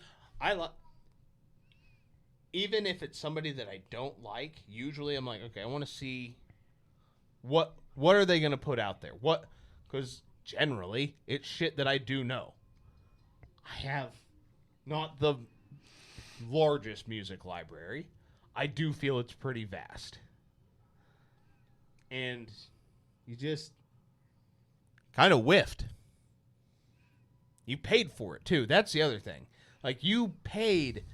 even if it's somebody that I don't like, usually I'm like, okay, I want to see what are they going to put out there? Because generally it's shit that I do know. I have not the largest music library. I do feel it's pretty vast. And you just kind of whiffed. You paid for it, too. That's the other thing. Like, you paid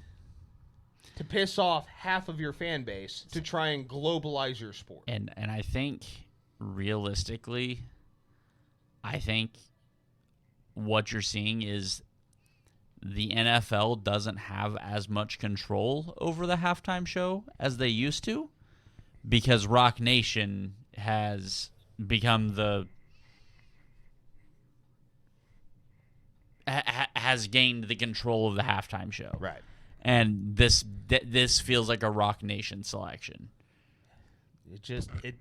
to piss off half of your fan base to try and globalize your sport. And I think, realistically, what you're seeing is the NFL doesn't have as much control over the halftime show as they used to, because Rock Nation has become has gained the control of the halftime show. Right. And this feels like a Rock Nation selection. It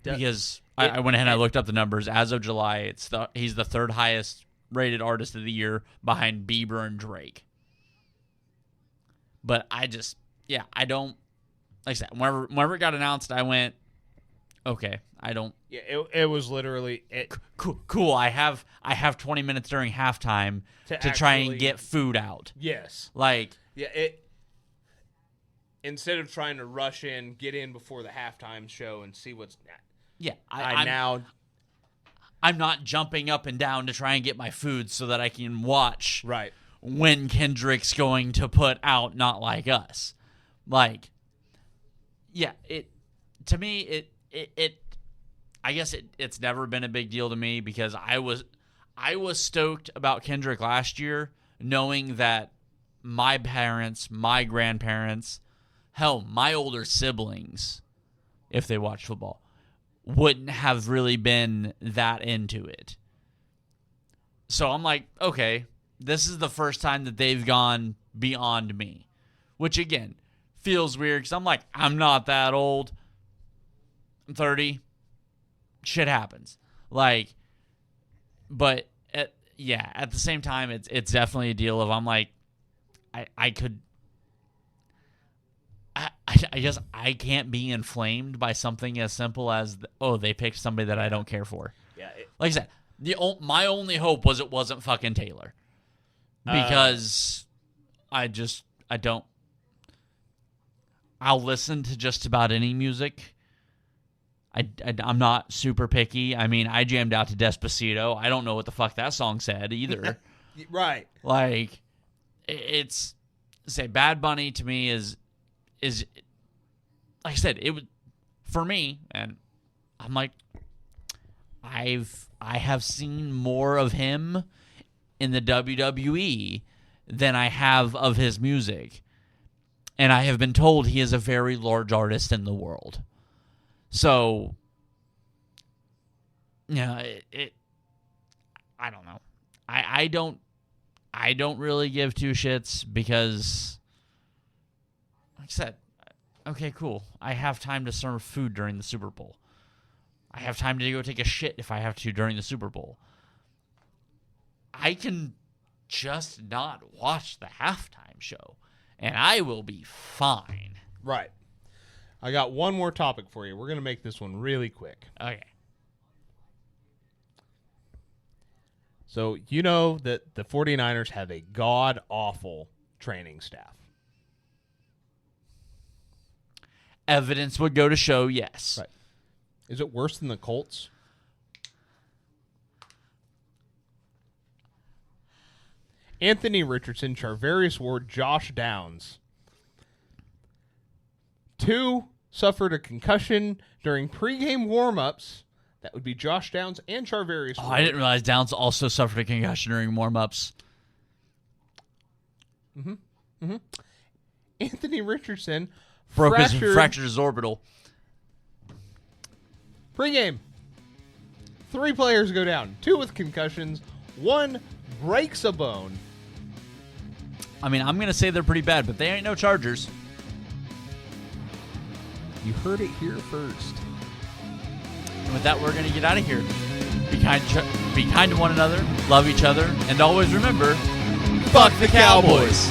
does. Because I went ahead and I looked up the numbers. As of July, he's the third highest rated artist of the year behind Bieber and Drake. But I don't, like I said, whenever it got announced, I went, okay, I don't. Yeah, it was literally it. Cool. I have 20 minutes during halftime to try and get food out. Yes. Like, yeah, instead of trying to rush in, get in before the halftime show and see what's. Yeah, I'm not jumping up and down to try and get my food so that I can watch. Right. When Kendrick's going to put out Not Like Us. Like, yeah, to me, I guess it's never been a big deal to me because I was stoked about Kendrick last year, knowing that my parents, my grandparents, hell, my older siblings, if they watch football, wouldn't have really been that into it. So I'm like, okay, this is the first time that they've gone beyond me, which again feels weird because I'm like, I'm not that old. I'm 30. Shit happens. Like, but at the same time, it's definitely a deal of I'm like, I guess I can't be inflamed by something as simple as they picked somebody that I don't care for. Yeah. Like I said, my only hope was it wasn't fucking Taylor. Because I don't. I'll listen to just about any music. I'm not super picky. I mean, I jammed out to Despacito. I don't know what the fuck that song said either. Right. Like, Bad Bunny to me is like I said, it was for me, and I'm like, I have seen more of him in the WWE than I have of his music. And I have been told he is a very large artist in the world. So, yeah, I don't know. I don't really give two shits because, like I said, okay, cool. I have time to serve food during the Super Bowl. I have time to go take a shit if I have to during the Super Bowl. I can just not watch the halftime show, and I will be fine. Right. I got one more topic for you. We're going to make this one really quick. Okay. So you know that the 49ers have a god-awful training staff. Evidence would go to show yes. Right. Is it worse than the Colts? Anthony Richardson, Charvarius Ward, Josh Downs. 2 suffered a concussion during pregame warm-ups. That would be Josh Downs and Charvarius Ward. I didn't realize Downs also suffered a concussion during warm-ups. Anthony Richardson Fractured his orbital. Pregame. 3 players go down. 2 with concussions. 1 breaks a bone. I mean, I'm going to say they're pretty bad, but they ain't no Chargers. You heard it here first. And with that, we're going to get out of here. Be kind to one another, love each other, and always remember, fuck the Cowboys.